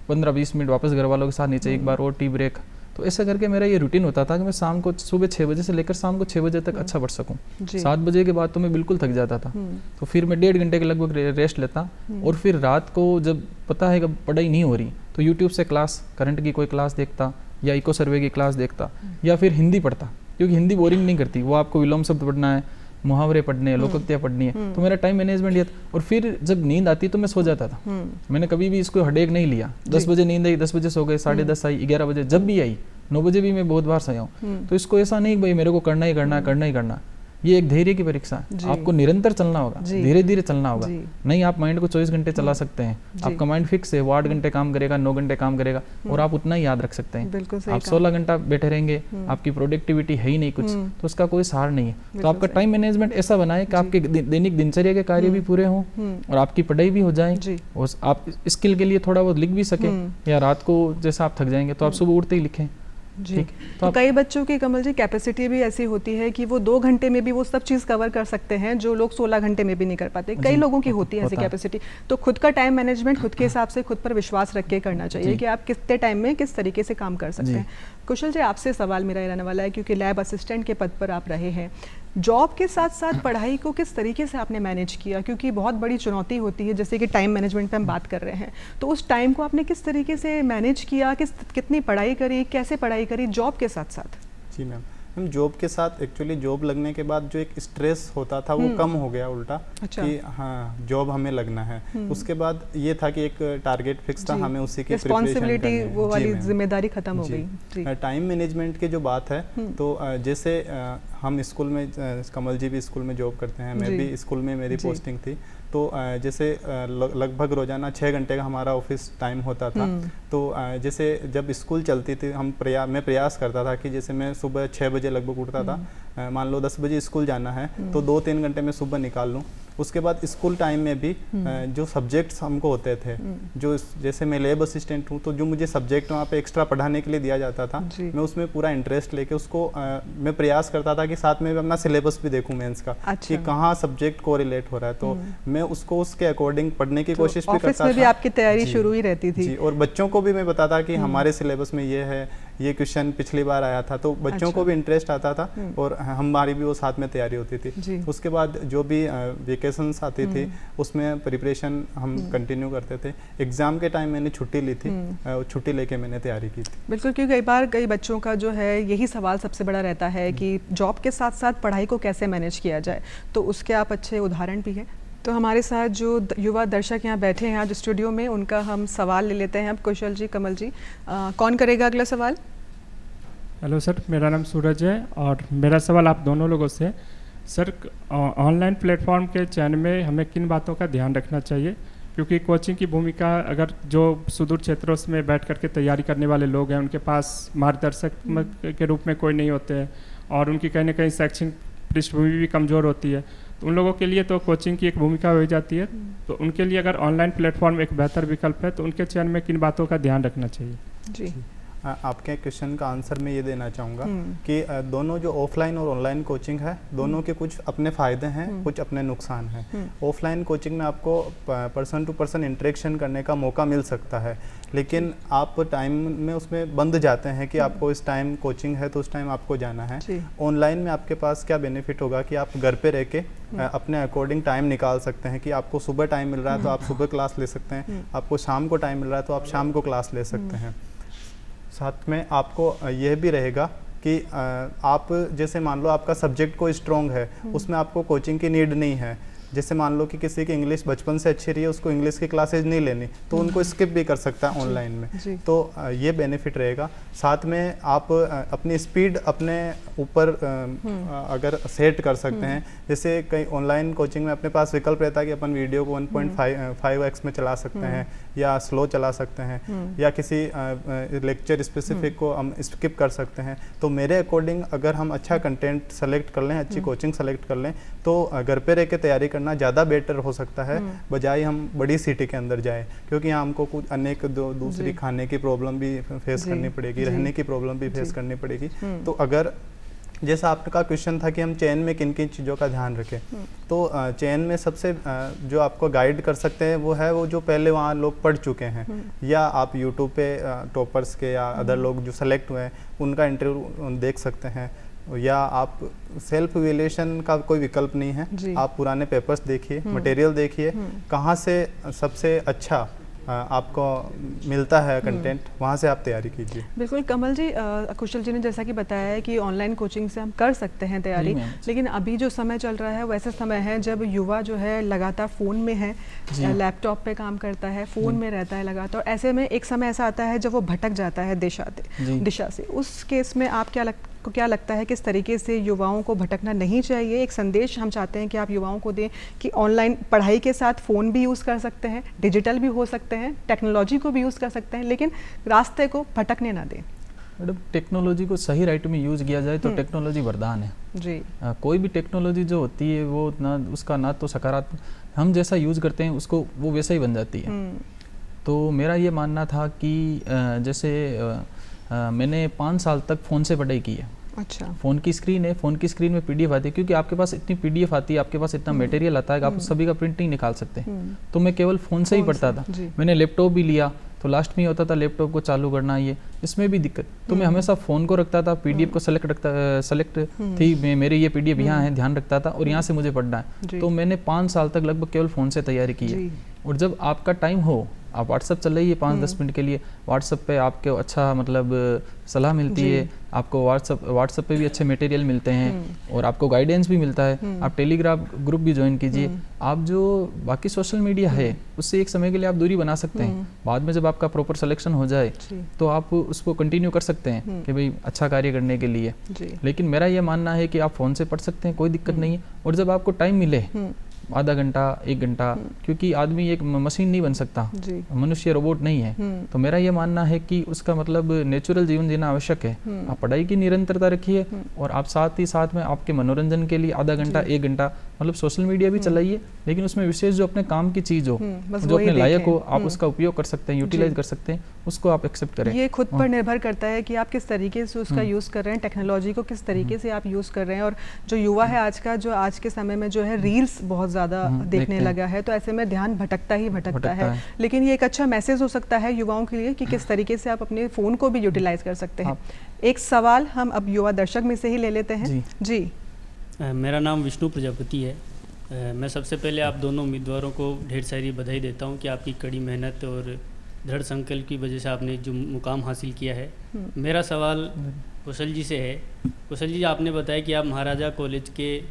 15-20 मिनट वापस घर वालों के साथ नीचे, एक बार और टी ब्रेक। तो ऐसा करके मेरा ये रूटीन होता था कि मैं शाम को सुबह 6 बजे से लेकर शाम को 6 बजे तक अच्छा पढ़ सकूं। 7 बजे के बाद तो मैं बिल्कुल थक जाता था। तो फिर मैं 1.5 घंटे के लगभग रेस्ट लेता और फिर रात को जब पता है कि पढ़ाई नहीं हो रही तो यूट्यूब से क्लास, करंट की कोई क्लास देखता या इको सर्वे की क्लास देखता या फिर हिंदी पढ़ता, क्योंकि हिंदी बोरिंग नहीं करती। वो आपको विलोम शब्द पढ़ना है, मुहावरे पढ़ने हैं, लोकोक्तियाँ पढ़नी है, तो मेरा टाइम मैनेजमेंट ये था। और फिर जब नींद आती तो मैं सो जाता था। मैंने कभी भी इसको हेडेक नहीं लिया। 10 बजे नींद आई, 10 बजे सो गए, 10:30 आई, 11 बजे जब भी आई, 9 बजे भी मैं बहुत बार सोया हूँ। तो इसको ऐसा नहीं भाई मेरे को करना ही करना। ये एक धैर्य की परीक्षा है, आपको निरंतर चलना होगा, धीरे धीरे चलना होगा। नहीं आप माइंड को 24 घंटे चला सकते हैं, आपका माइंड फिक्स है, वो 8 घंटे काम करेगा, 9 घंटे काम करेगा और आप उतना ही याद रख सकते हैं। आप 16 घंटा बैठे रहेंगे, आपकी प्रोडक्टिविटी है ही नहीं कुछ, तो उसका कोई सहार नहीं है। तो आपका टाइम मैनेजमेंट ऐसा बनाए कि आपके दैनिक दिनचर्या के कार्य भी पूरे हों और आपकी पढ़ाई भी हो जाए और आप स्किल के लिए थोड़ा बहुत लिख भी सके, या रात को जैसा आप थक जाएंगे तो आप सुबह उठते ही लिखें। जी। तो कई बच्चों की, कमल जी, कैपेसिटी भी ऐसी होती है कि वो 2 घंटे में भी वो सब चीज़ कवर कर सकते हैं जो लोग 16 घंटे में भी नहीं कर पाते। कई लोगों की होती है ऐसी कैपेसिटी। तो खुद का टाइम मैनेजमेंट खुद के हिसाब से खुद पर विश्वास रख के करना चाहिए कि आप कितने टाइम में किस तरीके से काम कर सकते हैं। कुशल जी, आपसे सवाल मेरा रहने वाला है, क्योंकि लैब असिस्टेंट के पद पर आप रहे हैं, जॉब के साथ साथ पढ़ाई को किस तरीके से आपने मैनेज किया, क्योंकि बहुत बड़ी चुनौती होती है, जैसे कि टाइम मैनेजमेंट पे हम बात कर रहे हैं, तो उस टाइम को आपने किस तरीके से मैनेज किया, कितनी पढ़ाई करी, कैसे पढ़ाई करी जॉब के साथ साथ? जी मैम, जॉब के साथ एक्चुअली जॉब लगने के बाद जो एक स्ट्रेस होता था वो कम हो गया उल्टा। अच्छा। कि हाँ जॉब हमें लगना है। उसके बाद ये था कि एक टारगेट फिक्स था, हमें उसी की रिस्पॉन्सिबिलिटी, वो वाली जिम्मेदारी खत्म हो गई। टाइम मैनेजमेंट की जो बात है, तो जैसे हम स्कूल में, कमल जी भी स्कूल में जॉब करते हैं, मैं भी स्कूल में मेरी पोस्टिंग थी, तो जैसे लगभग रोजाना 6 घंटे का हमारा ऑफिस टाइम होता था। तो जैसे जब स्कूल चलती थी मैं प्रयास करता था कि जैसे मैं सुबह 6 बजे लगभग उठता था, मान लो 10 बजे स्कूल जाना है तो 2-3 घंटे मैं सुबह निकाल लूँ। उसके बाद स्कूल टाइम में भी जो सब्जेक्ट्स हमको होते थे, जो जैसे मैं लैब असिस्टेंट हूँ, तो जो मुझे सब्जेक्ट वहाँ पे एक्स्ट्रा पढ़ाने के लिए दिया जाता था, मैं उसमें पूरा इंटरेस्ट लेके उसको मैं प्रयास करता था कि साथ में अपना सिलेबस भी देखूँ मेंस का। अच्छा। कि कहाँ सब्जेक्ट को रिलेट हो रहा है, तो मैं उसको उसके अकॉर्डिंग पढ़ने की कोशिश भी करता था। ऑफिस में भी आपकी तैयारी शुरू ही रहती थी? जी, और बच्चों को भी मैं बताता कि हमारे सिलेबस में ये है, ये क्वेश्चन पिछली बार आया था, तो बच्चों को भी इंटरेस्ट आता था और हमारी भी वो साथ में तैयारी होती थी। उसके बाद जो भी वेकेशंस आती थी उसमें प्रिपरेशन हम कंटिन्यू करते थे। एग्जाम के टाइम मैंने छुट्टी ली थी, छुट्टी लेके मैंने तैयारी की थी। बिल्कुल, क्योंकि कई बार कई बच्चों का जो है यही सवाल सबसे बड़ा रहता है कि जॉब के साथ साथ पढ़ाई को कैसे मैनेज किया जाए, तो उसके आप अच्छे उदाहरण भी हैं। तो हमारे साथ जो युवा दर्शक यहाँ बैठे हैं आज स्टूडियो में, उनका हम सवाल ले लेते हैं। अब कुशल जी, कमल जी, कौन करेगा अगला सवाल? हेलो सर, मेरा नाम सूरज है और मेरा सवाल आप दोनों लोगों से। सर, ऑनलाइन प्लेटफॉर्म के चयन में हमें किन बातों का ध्यान रखना चाहिए, क्योंकि कोचिंग की भूमिका, अगर जो सुदूर क्षेत्रों में बैठ करके तैयारी करने वाले लोग हैं उनके पास मार्गदर्शक के रूप में कोई नहीं होते हैं और उनकी कहीं ना कहीं शैक्षणिक पृष्ठभूमि भी कमज़ोर होती है, तो उन लोगों के लिए तो कोचिंग की एक भूमिका हो जाती है। तो उनके लिए अगर ऑनलाइन प्लेटफॉर्म एक बेहतर विकल्प है तो उनके चयन में किन बातों का ध्यान रखना चाहिए? जी, आपके क्वेश्चन का आंसर मैं ये देना चाहूँगा कि दोनों जो ऑफलाइन और ऑनलाइन कोचिंग है, दोनों के कुछ अपने फ़ायदे हैं, कुछ अपने नुकसान हैं। ऑफलाइन कोचिंग में आपको पर्सन टू पर्सन इंटरेक्शन करने का मौका मिल सकता है, लेकिन आप टाइम में उसमें बंध जाते हैं कि आपको इस टाइम कोचिंग है तो उस टाइम आपको जाना है। ऑनलाइन में आपके पास क्या बेनिफिट होगा कि आप घर पे रह के अपने अकॉर्डिंग टाइम निकाल सकते हैं कि आपको सुबह टाइम मिल रहा है तो आप सुबह क्लास ले सकते हैं, आपको शाम को टाइम मिल रहा है तो आप शाम को क्लास ले सकते हैं। साथ में आपको यह भी रहेगा कि आप जैसे मान लो आपका सब्जेक्ट कोई स्ट्रॉन्ग है, उसमें आपको कोचिंग की नीड नहीं है। जैसे मान लो कि किसी की इंग्लिश बचपन से अच्छी रही है, उसको इंग्लिश की क्लासेज नहीं लेनी, तो उनको स्किप भी कर सकता है ऑनलाइन में, तो ये बेनिफिट रहेगा। साथ में आप अपनी स्पीड अपने ऊपर अगर सेट कर सकते हैं, जैसे कई ऑनलाइन कोचिंग में अपने पास विकल्प रहता है कि अपन वीडियो को 1.5x में चला सकते हैं या स्लो चला सकते हैं, या किसी लेक्चर स्पेसिफिक को हम स्किप कर सकते हैं। तो मेरे अकॉर्डिंग अगर हम अच्छा कंटेंट सेलेक्ट कर लें, अच्छी कोचिंग सेलेक्ट कर लें, तो घर पे रह के तैयारी करना ज़्यादा बेटर हो सकता है, बजाय हम बड़ी सिटी के अंदर जाएं, क्योंकि यहाँ हमको कुछ अनेक दूसरी खाने की प्रॉब्लम भी फेस करनी पड़ेगी, रहने की प्रॉब्लम भी फेस करनी पड़ेगी। तो अगर जैसा आपका क्वेश्चन था कि हम चयन में किन किन चीज़ों का ध्यान रखें, तो चयन में सबसे जो आपको गाइड कर सकते हैं वो है वो जो पहले वहाँ लोग पढ़ चुके हैं, या आप यूट्यूब पे टॉपर्स के या अदर लोग जो सेलेक्ट हुए हैं उनका इंटरव्यू देख सकते हैं, या आप सेल्फ इवैल्यूएशन का कोई विकल्प नहीं है, आप पुराने पेपर्स देखिए, मटेरियल देखिए, कहाँ से सबसे अच्छा आपको मिलता है कंटेंट, वहाँ से आप तैयारी कीजिए। बिल्कुल कमल जी, कुशल जी ने जैसा कि बताया है कि ऑनलाइन कोचिंग से हम कर सकते हैं तैयारी, लेकिन अभी जो समय चल रहा है वैसा समय है जब युवा जो है लगातार फ़ोन में है, लैपटॉप पे काम करता है, फ़ोन में रहता है लगातार। ऐसे में एक समय ऐसा आता है जब वो भटक जाता है दिशा से। उस केस में आप क्या लगता है किस तरीके से युवाओं को भटकना नहीं चाहिए? एक संदेश हम चाहते हैं कि आप युवाओं को दें कि ऑनलाइन पढ़ाई के साथ फ़ोन भी यूज़ कर सकते हैं, डिजिटल भी हो सकते हैं, टेक्नोलॉजी को भी यूज़ कर सकते हैं, लेकिन रास्ते को भटकने ना दें। मैडम, टेक्नोलॉजी को सही राइट में यूज़ किया जाए तो टेक्नोलॉजी वरदान है जी। कोई भी टेक्नोलॉजी जो होती है वो उसका ना तो सकारात्मक, हम जैसा यूज़ करते हैं उसको वो वैसा ही बन जाती है। तो मेरा ये मानना था कि जैसे मैंने 5 साल तक फ़ोन से पढ़ाई की है। अच्छा। फ़ोन की स्क्रीन है, फ़ोन की स्क्रीन में PDF आती है, क्योंकि आपके पास इतनी PDF आती है, आपके पास इतना मटेरियल आता है कि आप सभी का प्रिंटिंग निकाल सकते हैं। तो मैं केवल फ़ोन से ही पढ़ता था। मैंने लैपटॉप भी लिया तो लास्ट में ये होता था लैपटॉप को चालू करना, ये इसमें भी दिक्कत। तो मैं हमेशा फ़ोन को रखता था, पीडीएफ को सेलेक्ट थी, मैं मेरे ये पीडीएफ यहाँ है ध्यान रखता था और यहाँ से मुझे पढ़ना है। तो मैंने 5 साल तक लगभग केवल फ़ोन से तैयारी की है। और जब आपका टाइम हो, आप व्हाट्सअप चल रही है 5-10 मिनट के लिए, व्हाट्सअप पे आपको अच्छा मतलब सलाह मिलती है, आपको व्हाट्सअप पे भी अच्छे मटेरियल मिलते हैं और आपको गाइडेंस भी मिलता है। आप टेलीग्राम ग्रुप भी ज्वाइन कीजिए। आप जो बाकी सोशल मीडिया है उससे एक समय के लिए आप दूरी बना सकते हैं, बाद में जब आपका प्रॉपर सिलेक्शन हो जाए तो आप उसको कंटिन्यू कर सकते हैं कि भाई अच्छा कार्य करने के लिए। लेकिन मेरा ये मानना है कि आप फ़ोन से पढ़ सकते हैं, कोई दिक्कत नहीं है। और जब आपको टाइम मिले, आधा घंटा 1 घंटा, क्योंकि आदमी एक मशीन नहीं बन सकता, मनुष्य रोबोट नहीं है। तो मेरा ये मानना है कि उसका मतलब नेचुरल जीवन जीना आवश्यक है। आप पढ़ाई की निरंतरता रखिए और आप साथ ही साथ में आपके मनोरंजन के लिए आधा घंटा 1 घंटा मतलब सोशल मीडिया भी चलाइए, लेकिन उसमें विशेष जो अपने काम की चीज़ हो, जो अपने लायक हो, आप उसका उपयोग कर सकते हैं, यूटिलाइज कर सकते हैं, उसको आप एक्सेप्ट करें। ये खुद पर निर्भर करता है कि आप किस तरीके से उसका यूज़ कर रहे हैं, टेक्नोलॉजी को किस तरीके से आप यूज़ कर रहे हैं। और जो युवा है आज के समय में जो है रील्स बहुत ज़्यादा देखने लगा है, तो ऐसे में ध्यान भटकता है। लेकिन ये एक अच्छा मैसेज हो सकता है युवाओं के लिए कि किस तरीके से आप अपने फ़ोन को भी यूटिलाइज कर सकते हैं। एक सवाल हम अब युवा दर्शक में से ही ले लेते हैं। जी मेरा नाम विष्णु प्रजापति है। मैं सबसे पहले आप दोनों उम्मीदवारों को ढेर सारी बधाई देता हूं कि आपकी कड़ी मेहनत और दृढ़ संकल्प की वजह से आपने जो मुकाम हासिल किया है। मेरा सवाल कुशल जी से है। कुशल जी, आपने बताया कि आप महाराजा कॉलेज के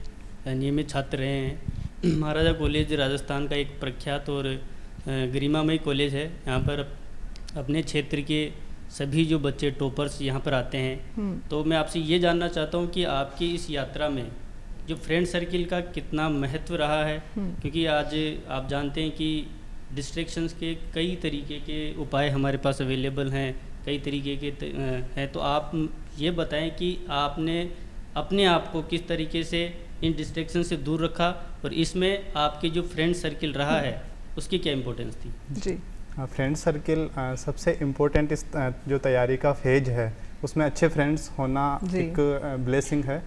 नियमित छात्र रहे हैं। महाराजा कॉलेज राजस्थान का एक प्रख्यात और गरिमामय कॉलेज है। यहाँ पर अपने क्षेत्र के सभी जो बच्चे टॉपर्स यहाँ पर आते हैं। तो मैं आपसे ये जानना चाहता हूँ कि आपकी इस यात्रा में जो फ्रेंड सर्किल का कितना महत्व रहा है, क्योंकि आज आप जानते हैं कि डिस्ट्रैक्शंस के कई तरीके के उपाय हमारे पास अवेलेबल हैं, कई तरीके के हैं। तो आप ये बताएं कि आपने अपने आप को किस तरीके से इन डिस्ट्रैक्शन से दूर रखा और इसमें आपके जो फ्रेंड सर्किल रहा है उसकी क्या इम्पोर्टेंस थी? जी, फ्रेंड सर्किल सबसे इम्पोर्टेंट इस जो तैयारी का फेज है उसमें अच्छे फ्रेंड्स होना एक ब्लेसिंग है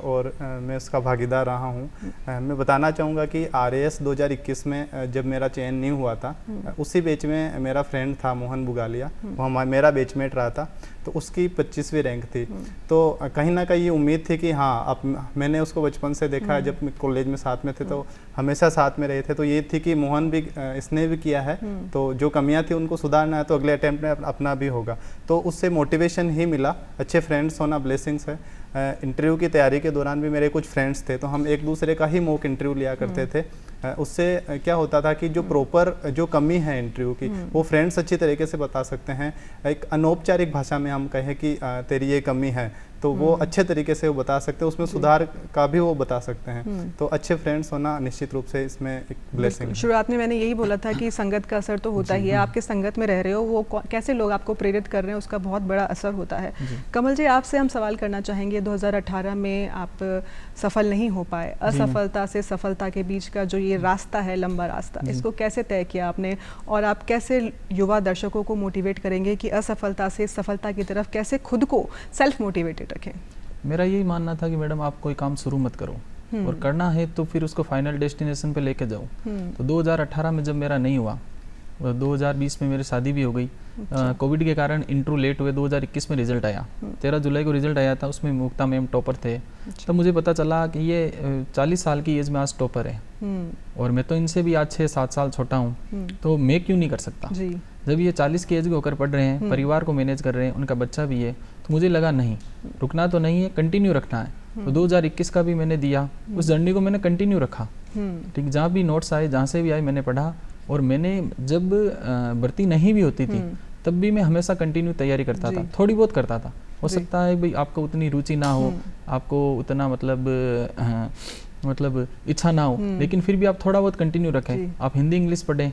और मैं उसका भागीदार रहा हूँ। मैं बताना चाहूँगा कि RAS 2021 में जब मेरा चयन नहीं हुआ था, उसी बैच में मेरा फ्रेंड था मोहन बुगालिया, वो मेरा बैचमेट रहा था, तो उसकी 25वीं रैंक थी। तो कहीं ना कहीं ये उम्मीद थी कि हाँ, अब मैंने उसको बचपन से देखा है, जब कॉलेज में साथ में थे तो हमेशा साथ में रहे थे, तो ये थी कि मोहन भी इसने भी किया है, तो जो कमियां थी उनको सुधारना है, तो अगले अटेम्प्ट में अपना भी होगा। तो उससे मोटिवेशन ही मिला। अच्छे फ्रेंड्स होना ब्लेसिंग्स है। इंटरव्यू की तैयारी के दौरान भी मेरे कुछ फ्रेंड्स थे, तो हम एक दूसरे का ही मॉक इंटरव्यू लिया करते थे। उससे क्या होता था कि जो प्रॉपर जो कमी है इंटरव्यू की, वो फ्रेंड्स अच्छी तरीके से बता सकते हैं। एक अनौपचारिक भाषा में हम कहें कि तेरी ये कमी है, तो वो अच्छे तरीके से वो बता सकते हैं, उसमें सुधार का भी वो बता सकते हैं। तो अच्छे फ्रेंड्स होना निश्चित रूप से इसमें एक ब्लेसिंग है। शुरुआत में मैंने यही बोला था कि संगत का असर तो होता ही है। आपके संगत में रह रहे हो, वो कैसे लोग आपको प्रेरित कर रहे हैं, उसका बहुत बड़ा असर होता है। कमल जी, आपसे हम सवाल करना चाहेंगे। 2018 में आप सफल नहीं हो पाए। असफलता से सफलता के बीच का जो ये रास्ता है, लंबा रास्ता, इसको कैसे तय किया आपने, और आप कैसे युवा दर्शकों को मोटिवेट करेंगे कि असफलता से सफलता की तरफ कैसे खुद को सेल्फ मोटिवेटेड रखें? मेरा यही मानना था कि मैडम, आप कोई काम शुरू मत करो, और करना है तो फिर उसको फाइनल डेस्टिनेशन पे लेके जाओ। तो 2018 में जब मेरा नहीं हुआ, 2020 में मेरी शादी भी हो गई। कोविड के कारण इंटरव्यू लेट हुए, 2021 में रिजल्ट आया, 13 जुलाई को रिजल्ट आया था, उसमें मुक्ता मैम टॉपर थे। तब मुझे पता चला कि ये 40 साल की एज में आज टॉपर है, और मैं तो इनसे भी आज 6-7 साल छोटा हूँ, तो मैं क्यों नहीं कर सकता। जब ये 40 की एज के होकर पढ़ रहे हैं, परिवार को मैनेज कर रहे हैं, उनका बच्चा भी है, तो मुझे लगा नहीं, रुकना तो नहीं है, कंटिन्यू रखना है। तो 2021 का भी मैंने दिया, उस जर्नी को मैंने कंटिन्यू रखा। ठीक, जहाँ भी नोट्स आए, जहाँ से भी आए, मैंने पढ़ा। और मैंने जब भर्ती नहीं भी होती थी तब भी मैं हमेशा कंटिन्यू तैयारी करता था, थोड़ी बहुत करता था। हो सकता है भाई आपको उतनी रुचि ना हो, आपको उतना मतलब इच्छा ना हो, लेकिन फिर भी आप थोड़ा बहुत कंटिन्यू रखें। आप हिंदी इंग्लिश पढ़ें।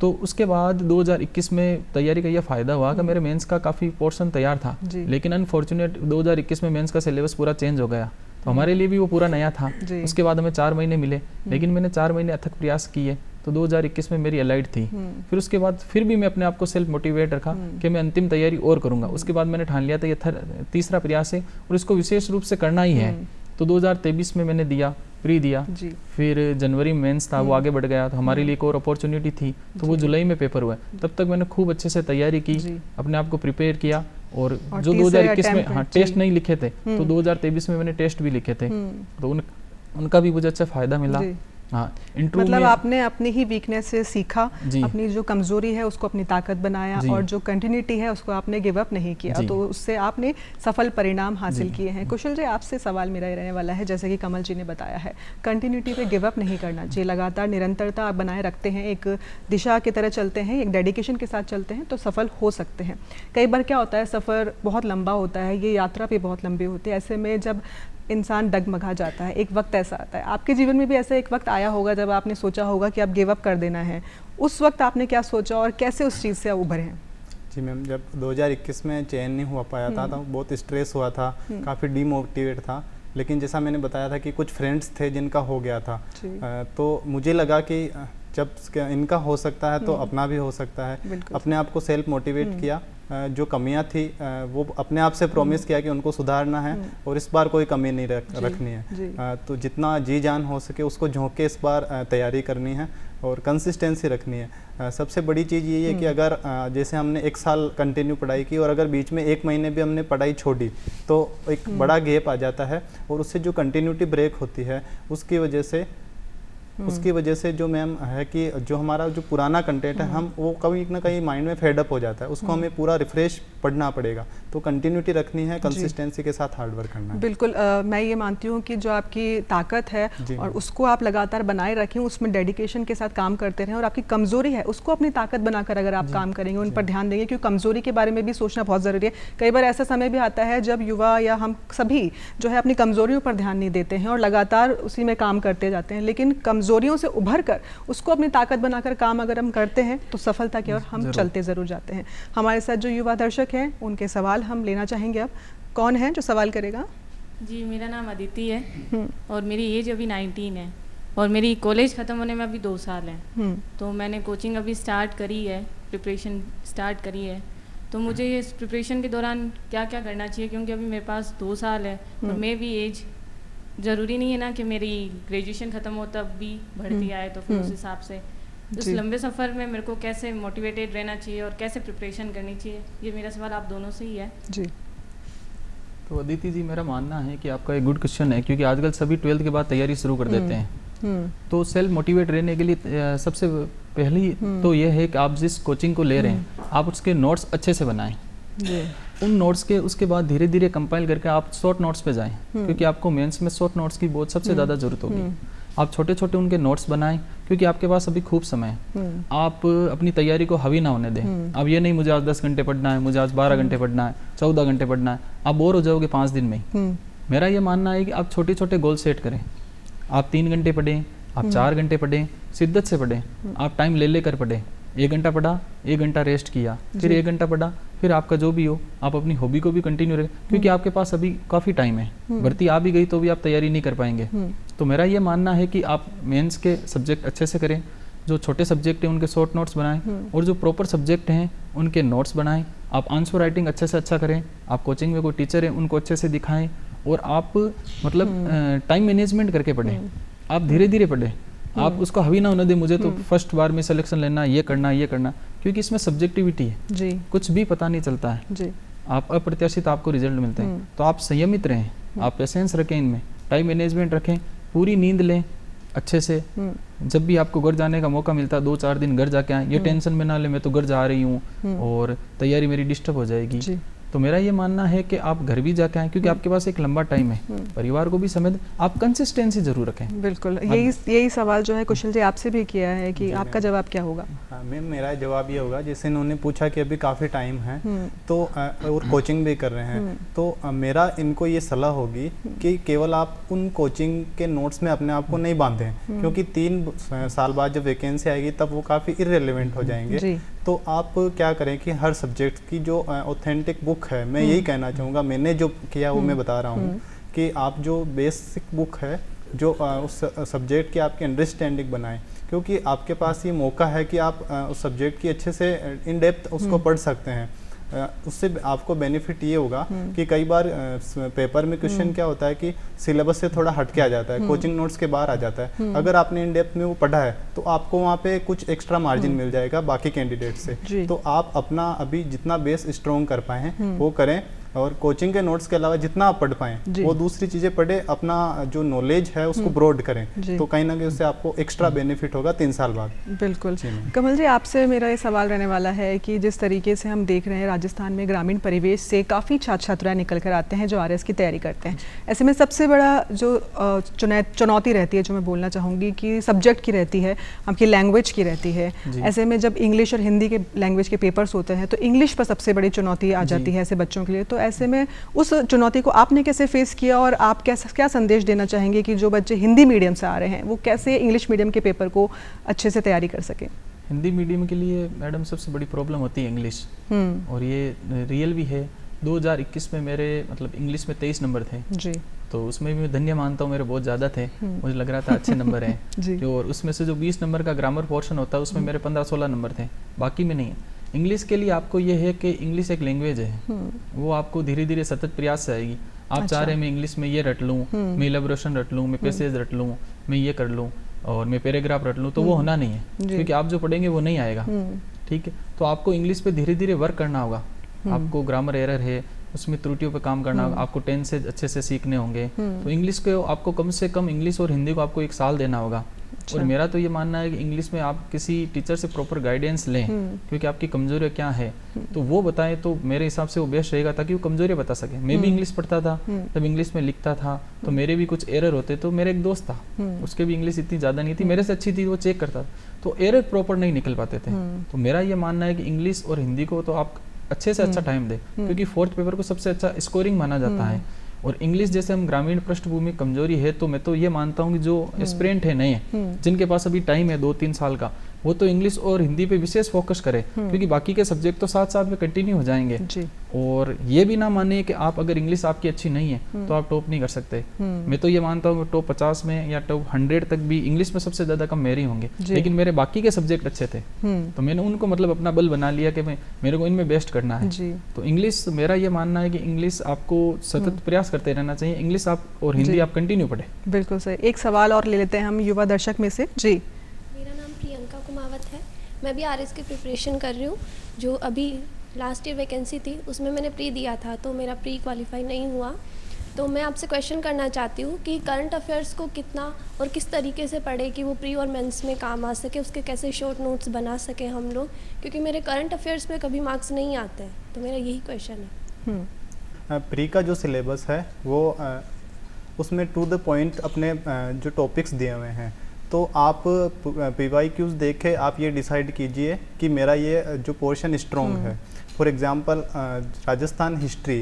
तो उसके बाद 2021 में तैयारी का यह फ़ायदा हुआ कि मेरे मेंस का काफ़ी पोर्शन तैयार था, लेकिन अनफॉर्चुनेट 2021 में मेंस का सिलेबस पूरा चेंज हो गया, तो हमारे लिए भी वो पूरा नया था। उसके बाद हमें 4 महीने मिले, लेकिन मैंने 4 महीने अथक प्रयास किए, तो 2021 में मेरी अलाइड थी। फिर उसके बाद फिर भी मैं अपने आप को सेल्फ मोटिवेट रखा कि मैं अंतिम तैयारी और करूंगा। उसके बाद मैंने ठान लिया था ये तीसरा प्रयास है और इसको विशेष रूप से करना ही है। तो 2023 में मैंने दिया, प्री दिया जी। फिर जनवरी में मेंस था, वो आगे बढ़ गया, तो हमारे लिए एक और अपॉर्चुनिटी थी, तो वो जुलाई में पेपर हुआ। तब तक मैंने खूब अच्छे से तैयारी की, अपने आप को प्रिपेयर किया, और जो 2021 में हाँ टेस्ट नहीं लिखे थे, तो 2023 में मैंने टेस्ट भी लिखे थे, तो उनका भी मुझे अच्छा फ़ायदा मिला। हाँ, मतलब आपने अपनी ही वीकनेस से सीखा, अपनी जो कमजोरी है उसको अपनी ताकत बनाया, और जो कंटिन्यूटी है उसको आपने गिव अप नहीं किया, तो उससे आपने सफल परिणाम हासिल किए हैं। कुशल जी, आपसे सवाल मेरा ये रहने वाला है, जैसे कि कमल जी ने बताया है, कंटिन्यूटी पे गिव अप नहीं करना चाहिए, लगातार निरंतरता आप बनाए रखते हैं, एक दिशा की तरह चलते हैं, एक डेडिकेशन के साथ चलते हैं, तो सफल हो सकते हैं। कई बार क्या होता है, सफ़र बहुत लंबा होता है, ये यात्रा भी बहुत लंबी होती है, ऐसे में जब इंसान डगमगा जाता है, एक वक्त ऐसा आता है। आपके जीवन में भी ऐसा एक वक्त आया होगा जब आपने सोचा होगा कि अब गिव अप कर देना है, उस वक्त आपने क्या सोचा और कैसे उस चीज़ से उभरे हैं? जी मैम, जब 2021 में चयन नहीं हुआ पाया था तो बहुत स्ट्रेस हुआ था, काफ़ी डीमोटिवेट था, लेकिन जैसा मैंने बताया था कि कुछ फ्रेंड्स थे जिनका हो गया था, तो मुझे लगा कि जब इनका हो सकता है तो अपना भी हो सकता है। अपने आप को सेल्फ मोटिवेट किया, जो कमियां थी वो अपने आप से प्रॉमिस किया कि उनको सुधारना है और इस बार कोई कमी नहीं रखनी है। तो जितना जी जान हो सके उसको झोंक के इस बार तैयारी करनी है और कंसिस्टेंसी रखनी है। सबसे बड़ी चीज़ ये है कि अगर जैसे हमने 1 साल कंटिन्यू पढ़ाई की और अगर बीच में 1 महीने भी हमने पढ़ाई छोड़ी तो एक बड़ा गैप आ जाता है, और उससे जो कंटिन्यूटी ब्रेक होती है उसकी वजह से जो मैम है कि जो हमारा जो पुराना कंटेंट है हम वो कभी ना कहीं माइंड में फेड अप हो जाता है, उसको हमें पूरा रिफ्रेश पढ़ना पड़ेगा। तो कंटिन्यूटी रखनी है, कंसिस्टेंसी के साथ हार्ड वर्क करना है। बिल्कुल, मैं ये मानती हूँ कि जो आपकी ताकत है और उसको आप लगातार बनाए रखें, उसमें डेडिकेशन के साथ काम करते रहें, और आपकी कमजोरी है उसको अपनी ताकत बनाकर अगर आप काम करेंगे, उन पर ध्यान देंगे, क्योंकि कमजोरी के बारे में भी सोचना बहुत ज़रूरी है। कई बार ऐसा समय भी आता है जब युवा या हम सभी जो है अपनी कमजोरियों पर ध्यान नहीं देते हैं और लगातार उसी में काम करते जाते हैं, लेकिन कमजोरियों से उभर कर उसको अपनी ताकत बनाकर काम अगर हम करते हैं तो सफलता की ओर हम चलते ज़रूर जाते हैं। हमारे साथ जो युवा दर्शक हैं उनके सवाल हम लेना चाहेंगे। अब कौन है जो सवाल करेगा? जी, मेरा नाम अदिति है और मेरी एज अभी 19 है और मेरी कॉलेज ख़त्म होने में अभी 2 साल हैं। तो मैंने कोचिंग अभी स्टार्ट करी है, प्रिपरेशन स्टार्ट करी है। तो मुझे इस प्रिपरेशन के दौरान क्या क्या करना चाहिए, क्योंकि अभी मेरे पास 2 साल है और मैं भी एज ज़रूरी नहीं है ना कि मेरी ग्रेजुएशन ख़त्म हो तब भी भर्ती आए, तो फिर उस हिसाब से इस लंबे सफ़र में मेरे को कैसे मोटिवेटेड रहना चाहिए और कैसे प्रिपरेशन करनी चाहिए, ये मेरा सवाल आप दोनों से ही है। जी, तो अदिति जी, मेरा मानना है कि आपका एक गुड क्वेश्चन है, क्योंकि आजकल सभी 12th के बाद तैयारी शुरू कर देते हैं। तो सेल्फ मोटिवेट रहने के लिए सबसे पहली तो ये है कि आप जिस कोचिंग को ले रहे हैं आप उसके नोट्स अच्छे से बनाएं। उन नोट्स के उसके बाद धीरे धीरे कंपाइल करके आप शॉर्ट नोट्स पे जाएं, क्योंकि आपको मेंस में शॉर्ट नोट्स की बहुत सबसे ज़्यादा ज़रूरत होगी। आप छोटे छोटे उनके नोट्स बनाएं, क्योंकि आपके पास अभी खूब समय है। आप अपनी तैयारी को हावी ना होने दें। अब ये नहीं मुझे आज 10 घंटे पढ़ना है, मुझे आज 12 घंटे पढ़ना है, 14 घंटे पढ़ना है, आप बोर हो जाओगे 5 दिन में ही। मेरा ये मानना है कि आप छोटे छोटे गोल सेट करें। आप 3 घंटे पढ़ें, आप 4 घंटे पढ़ें, शिद्दत से पढ़ें, आप टाइम ले लेकर पढ़ें। 1 घंटा पढ़ा, 1 घंटा रेस्ट किया, फिर 1 घंटा पढ़ा, फिर आपका जो भी हो आप अपनी हॉबी को भी कंटिन्यू रखें, क्योंकि आपके पास अभी काफ़ी टाइम है। भर्ती आ भी गई तो भी आप तैयारी नहीं कर पाएंगे। तो मेरा ये मानना है कि आप मेंस के सब्जेक्ट अच्छे से करें, जो छोटे सब्जेक्ट हैं उनके शॉर्ट नोट्स बनाएं, और जो प्रॉपर सब्जेक्ट हैं उनके नोट्स बनाएं। आप आंसर राइटिंग अच्छे से अच्छा करें, आप कोचिंग में कोई टीचर है उनको अच्छे से दिखाएं, और आप मतलब टाइम मैनेजमेंट करके पढ़ें। आप धीरे धीरे पढ़ें, आप उसको हावी ना होने दें मुझे तो फर्स्ट बार में सिलेक्शन लेना, ये करना, क्योंकि इसमें सब्जेक्टिविटी है जी, कुछ भी पता नहीं चलता है जी। आप अप्रत्याशित आपको रिजल्ट मिलते हैं। तो आप संयमित रहें, आप पेशेंस रखें, इनमें टाइम मैनेजमेंट रखें, पूरी नींद लें अच्छे से। जब भी आपको घर जाने का मौका मिलता है 2-4 दिन घर जाके आए, ये टेंशन में ना ले मैं तो घर जा रही हूँ और तैयारी मेरी डिस्टर्ब हो जाएगी। तो मेरा ये मानना है कि आप घर भी जाके आएँ, क्योंकि आपके पास एक लंबा टाइम है, परिवार को भी समय, आप कंसिस्टेंसी जरूर रखें। बिल्कुल, यही सवाल जो है कुशल जी आपसे भी किया है कि आपका जवाब क्या होगा? मैम, मेरा जवाब ये होगा, जैसे इन्होंने पूछा कि अभी काफ़ी टाइम है तो और कोचिंग भी कर रहे हैं, तो मेरा इनको ये सलाह होगी कि केवल आप उन कोचिंग के नोट्स में अपने आप को नहीं बांधें, क्योंकि 3 साल बाद जब वैकेंसी आएगी तब वो काफ़ी इररिलेवेंट हो जाएंगे। तो आप क्या करें कि हर सब्जेक्ट की जो ऑथेंटिक बुक है, मैं यही कहना चाहूँगा, मैंने जो किया वो मैं बता रहा हूँ, कि आप जो बेसिक बुक है जो उस सब्जेक्ट की आपकी अंडरस्टैंडिंग बनाएं, क्योंकि आपके पास ये मौका है कि आप उस सब्जेक्ट की अच्छे से इन डेप्थ उसको पढ़ सकते हैं। उससे आपको बेनिफिट ये होगा कि कई बार पेपर में क्वेश्चन क्या होता है कि सिलेबस से थोड़ा हट के आ जाता है, कोचिंग नोट्स के बाहर आ जाता है। अगर आपने इन डेप्थ में वो पढ़ा है तो आपको वहाँ पे कुछ एक्स्ट्रा मार्जिन मिल जाएगा बाकी कैंडिडेट से। तो आप अपना अभी जितना बेस स्ट्रॉन्ग कर पाए वो करें, और कोचिंग के नोट्स के अलावा जितना आप पढ़ पाएं वो दूसरी चीज़ें पढ़े, अपना जो नॉलेज है उसको ब्रॉड करें, तो कहीं ना कहीं उससे आपको एक्स्ट्रा बेनिफिट होगा 3 साल बाद। बिल्कुल। कमल जी, आपसे मेरा ये सवाल रहने वाला है कि जिस तरीके से हम देख रहे हैं राजस्थान में ग्रामीण परिवेश से काफ़ी छात्र छात्राएं निकल कर आते हैं जो आरएस की तैयारी करते हैं, ऐसे में सबसे बड़ा जो चुनौती रहती है, जो मैं बोलना चाहूँगी कि सब्जेक्ट की रहती है, आपकी लैंग्वेज की रहती है। ऐसे में जब इंग्लिश और हिंदी के लैंग्वेज के पेपर्स होते हैं तो इंग्लिश पर सबसे बड़ी चुनौती आ जाती है ऐसे बच्चों के लिए। तो ऐसे में उस चुनौती को आपने कैसे फेस किया, और आप क्या संदेश देना चाहेंगे कि जो बच्चे हिंदी मीडियम से आ रहे हैं वो कैसे इंग्लिश मीडियम के पेपर को अच्छे से तैयारी कर सकें? हिंदी मीडियम के लिए मैडम सबसे बड़ी प्रॉब्लम होती है इंग्लिश, और ये रियल भी है। 2021 में मेरे मतलब इंग्लिश में 23 नंबर थे जी, तो उसमें भी मैं धन्य मानता हूँ, मेरे बहुत ज़्यादा थे, मुझे लग रहा था अच्छे नंबर हैं और उसमें से जो 20 नंबर का ग्रामर पोर्शन होता है उसमें मेरे 15-16 नंबर थे, बाकी में नहीं है। इंग्लिश के लिए आपको ये है कि इंग्लिश एक लैंग्वेज है, वो आपको धीरे धीरे सतत प्रयास से आएगी। आप चाह रहे हैं मैं इंग्लिश में ये रट लूँ, मैं इलेबोरेशन रट लूँ, मैं पैसेज रट लूँ, मैं ये कर लूँ और मैं पैराग्राफ रट लूँ, तो वो होना नहीं है, क्योंकि आप जो पढ़ेंगे वो नहीं आएगा। ठीक है, तो आपको इंग्लिश पे धीरे धीरे वर्क करना होगा। आपको ग्रामर एरर है उसमें त्रुटियों पे काम करना होगा, आपको टेंसेज अच्छे से सीखने होंगे। तो इंग्लिश को आपको कम से कम इंग्लिश और हिंदी को आपको 1 साल देना होगा। और मेरा तो ये मानना है कि इंग्लिश में आप किसी टीचर से प्रॉपर गाइडेंस लें, क्योंकि आपकी कमजोरियाँ क्या है तो वो बताएं, तो मेरे हिसाब से वो बेस्ट रहेगा, ताकि वो कमजोरियाँ बता सके। मैं भी इंग्लिश पढ़ता था, जब इंग्लिश में लिखता था तो मेरे भी कुछ एरर होते, तो मेरे एक दोस्त था उसके भी इंग्लिश इतनी ज़्यादा नहीं थी, मेरे से अच्छी थी, वो चेक करता था, तो एरर प्रॉपर नहीं निकल पाते थे। तो मेरा ये मानना है कि इंग्लिश और हिंदी को तो आप अच्छे से अच्छा टाइम दें, क्योंकि 4th पेपर को सबसे अच्छा स्कोरिंग माना जाता है। और इंग्लिश जैसे हम ग्रामीण पृष्ठभूमि कमजोरी है, तो मैं तो ये मानता हूँ कि जो एस्पिरेंट है नए, जिनके पास अभी टाइम है 2-3 साल का, वो तो इंग्लिश और हिंदी पे विशेष फोकस करें, क्योंकि बाकी के सब्जेक्ट तो साथ साथ में कंटिन्यू हो जाएंगे। और ये भी ना माने कि आप अगर इंग्लिश आपकी अच्छी नहीं है तो आप टॉप नहीं कर सकते। मैं तो ये मानता हूँ टॉप 50 में या टॉप 100 तक भी इंग्लिश में सबसे ज्यादा कम मेरे होंगे, लेकिन मेरे बाकी के सब्जेक्ट अच्छे थे, तो मैंने उनको मतलब अपना बल बना लिया कि मेरे को इनमें बेस्ट करना है। तो इंग्लिश, मेरा ये मानना है कि इंग्लिश आपको सतत प्रयास करते रहना चाहिए, इंग्लिश आप और हिंदी आप कंटिन्यू पढ़े। बिल्कुल सही। एक सवाल और ले लेते हैं हम युवा दर्शक में से। जी, मेरा नाम प्रियंका कुमावत है, मैं भी आरएस की प्रिपरेशन कर रही हूँ। जो अभी लास्ट ईयर वैकेंसी थी उसमें मैंने प्री दिया था, तो मेरा प्री क्वालिफाई नहीं हुआ। तो मैं आपसे क्वेश्चन करना चाहती हूँ कि करंट अफेयर्स को कितना और किस तरीके से पढ़े कि वो प्री और मेंस में काम आ सके, उसके कैसे शॉर्ट नोट्स बना सके हम लोग, क्योंकि मेरे करंट अफेयर्स में कभी मार्क्स नहीं आते हैं। तो मेरा यही क्वेश्चन है। प्री का जो सिलेबस है वो उसमें टू द पॉइंट अपने जो टॉपिक्स दिए हुए हैं, तो आप PYQs देख के आप ये डिसाइड कीजिए कि मेरा ये जो पोर्शन स्ट्रॉन्ग है। फॉर एग्जांपल राजस्थान हिस्ट्री,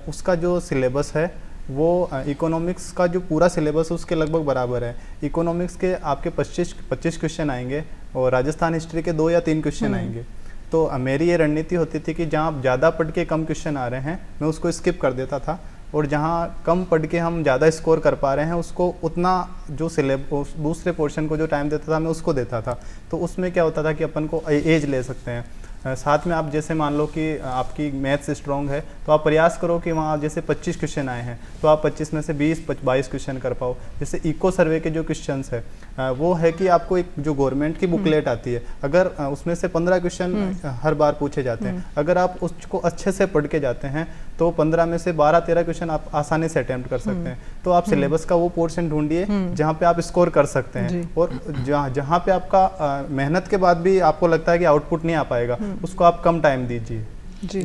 उसका जो सिलेबस है वो इकोनॉमिक्स का जो पूरा सिलेबस है उसके लगभग बराबर है। इकोनॉमिक्स के आपके 25 क्वेश्चन आएंगे और राजस्थान हिस्ट्री के 2 या 3 क्वेश्चन आएंगे। तो मेरी ये रणनीति होती थी कि जहाँ ज़्यादा पढ़ के कम क्वेश्चन आ रहे हैं मैं उसको स्किप कर देता था, और जहाँ कम पढ़ के हम ज़्यादा स्कोर कर पा रहे हैं उसको उतना जो सिलेबस दूसरे पोर्शन को जो टाइम देता था मैं उसको देता था। तो उसमें क्या होता था कि अपन को एज ले सकते हैं। साथ में आप जैसे मान लो कि आपकी मैथ्स स्ट्रॉन्ग है तो आप प्रयास करो कि वहाँ जैसे 25 क्वेश्चन आए हैं तो आप 25 में से 20-22 क्वेश्चन कर पाओ। जैसे इको सर्वे के जो क्वेश्चंस है वो है कि आपको एक जो गवर्नमेंट की बुकलेट आती है, अगर उसमें से 15 क्वेश्चन हर बार पूछे जाते हैं, अगर आप उसको अच्छे से पढ़ के जाते हैं तो 15 में से 12-13 क्वेश्चन आप आसानी से अटेम्प्ट कर सकते हैं। तो आप सिलेबस का वो पोर्शन ढूंढिए जहाँ पे आप स्कोर कर सकते हैं, और जहाँ पे आपका मेहनत के बाद भी आपको लगता है कि आउटपुट नहीं आ पाएगा उसको आप कम टाइम दीजिए। जी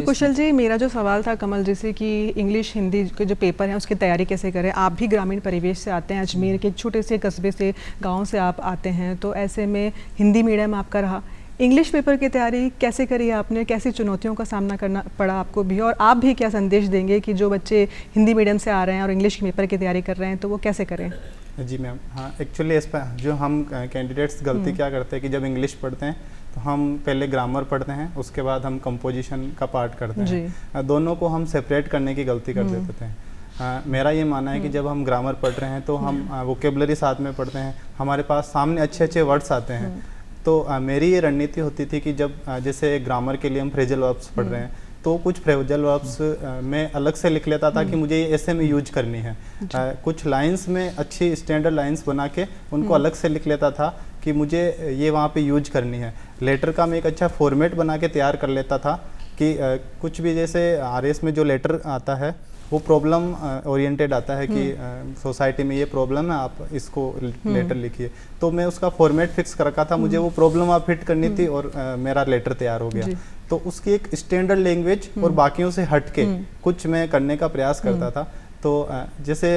कुशल जी, मेरा जो सवाल था कमल जी से कि इंग्लिश हिंदी के जो पेपर हैं उसकी तैयारी कैसे करें। आप भी ग्रामीण परिवेश से आते हैं, अजमेर के एक छोटे से कस्बे से, गांव से आप आते हैं, तो ऐसे में हिंदी मीडियम आपका रहा, इंग्लिश पेपर की तैयारी कैसे करी आपने, कैसी चुनौतियों का सामना करना पड़ा आपको भी, और आप भी क्या संदेश देंगे कि जो बच्चे हिंदी मीडियम से आ रहे हैं और इंग्लिश पेपर की तैयारी कर रहे हैं तो वो कैसे करें? जी मैम, हाँ एक्चुअली इस पर जो हम कैंडिडेट्स गलती क्या करते हैं कि जब इंग्लिश पढ़ते हैं तो हम पहले ग्रामर पढ़ते हैं, उसके बाद हम कंपोजिशन का पार्ट करते हैं, दोनों को हम सेपरेट करने की गलती कर देते थे। मेरा ये मानना है कि जब हम ग्रामर पढ़ रहे हैं तो हम वोकेबलरी साथ में पढ़ते हैं, हमारे पास सामने अच्छे अच्छे वर्ड्स आते हैं, तो मेरी ये रणनीति होती थी कि जब जैसे ग्रामर के लिए हम फ्रेजल वर्ब्स पढ़ रहे हैं तो कुछ फ्रेजल वर्ब्स मैं अलग से लिख लेता था कि मुझे ये ऐसे में यूज करनी है। कुछ लाइंस में अच्छी स्टैंडर्ड लाइंस बना के उनको अलग से लिख लेता था कि मुझे ये वहाँ पे यूज करनी है। लेटर का मैं एक अच्छा फॉर्मेट बना के तैयार कर लेता था कि कुछ भी जैसे आरएस में जो लेटर आता है वो प्रॉब्लम ओरिएंटेड आता है कि सोसाइटी में ये प्रॉब्लम है, आप इसको लेटर लिखिए। तो मैं उसका फॉर्मेट फिक्स कर रखा था, मुझे वो प्रॉब्लम आप फिट करनी थी और मेरा लेटर तैयार हो गया। तो उसकी एक स्टैंडर्ड लैंग्वेज और बाकियों से हट के कुछ मैं करने का प्रयास करता था। तो जैसे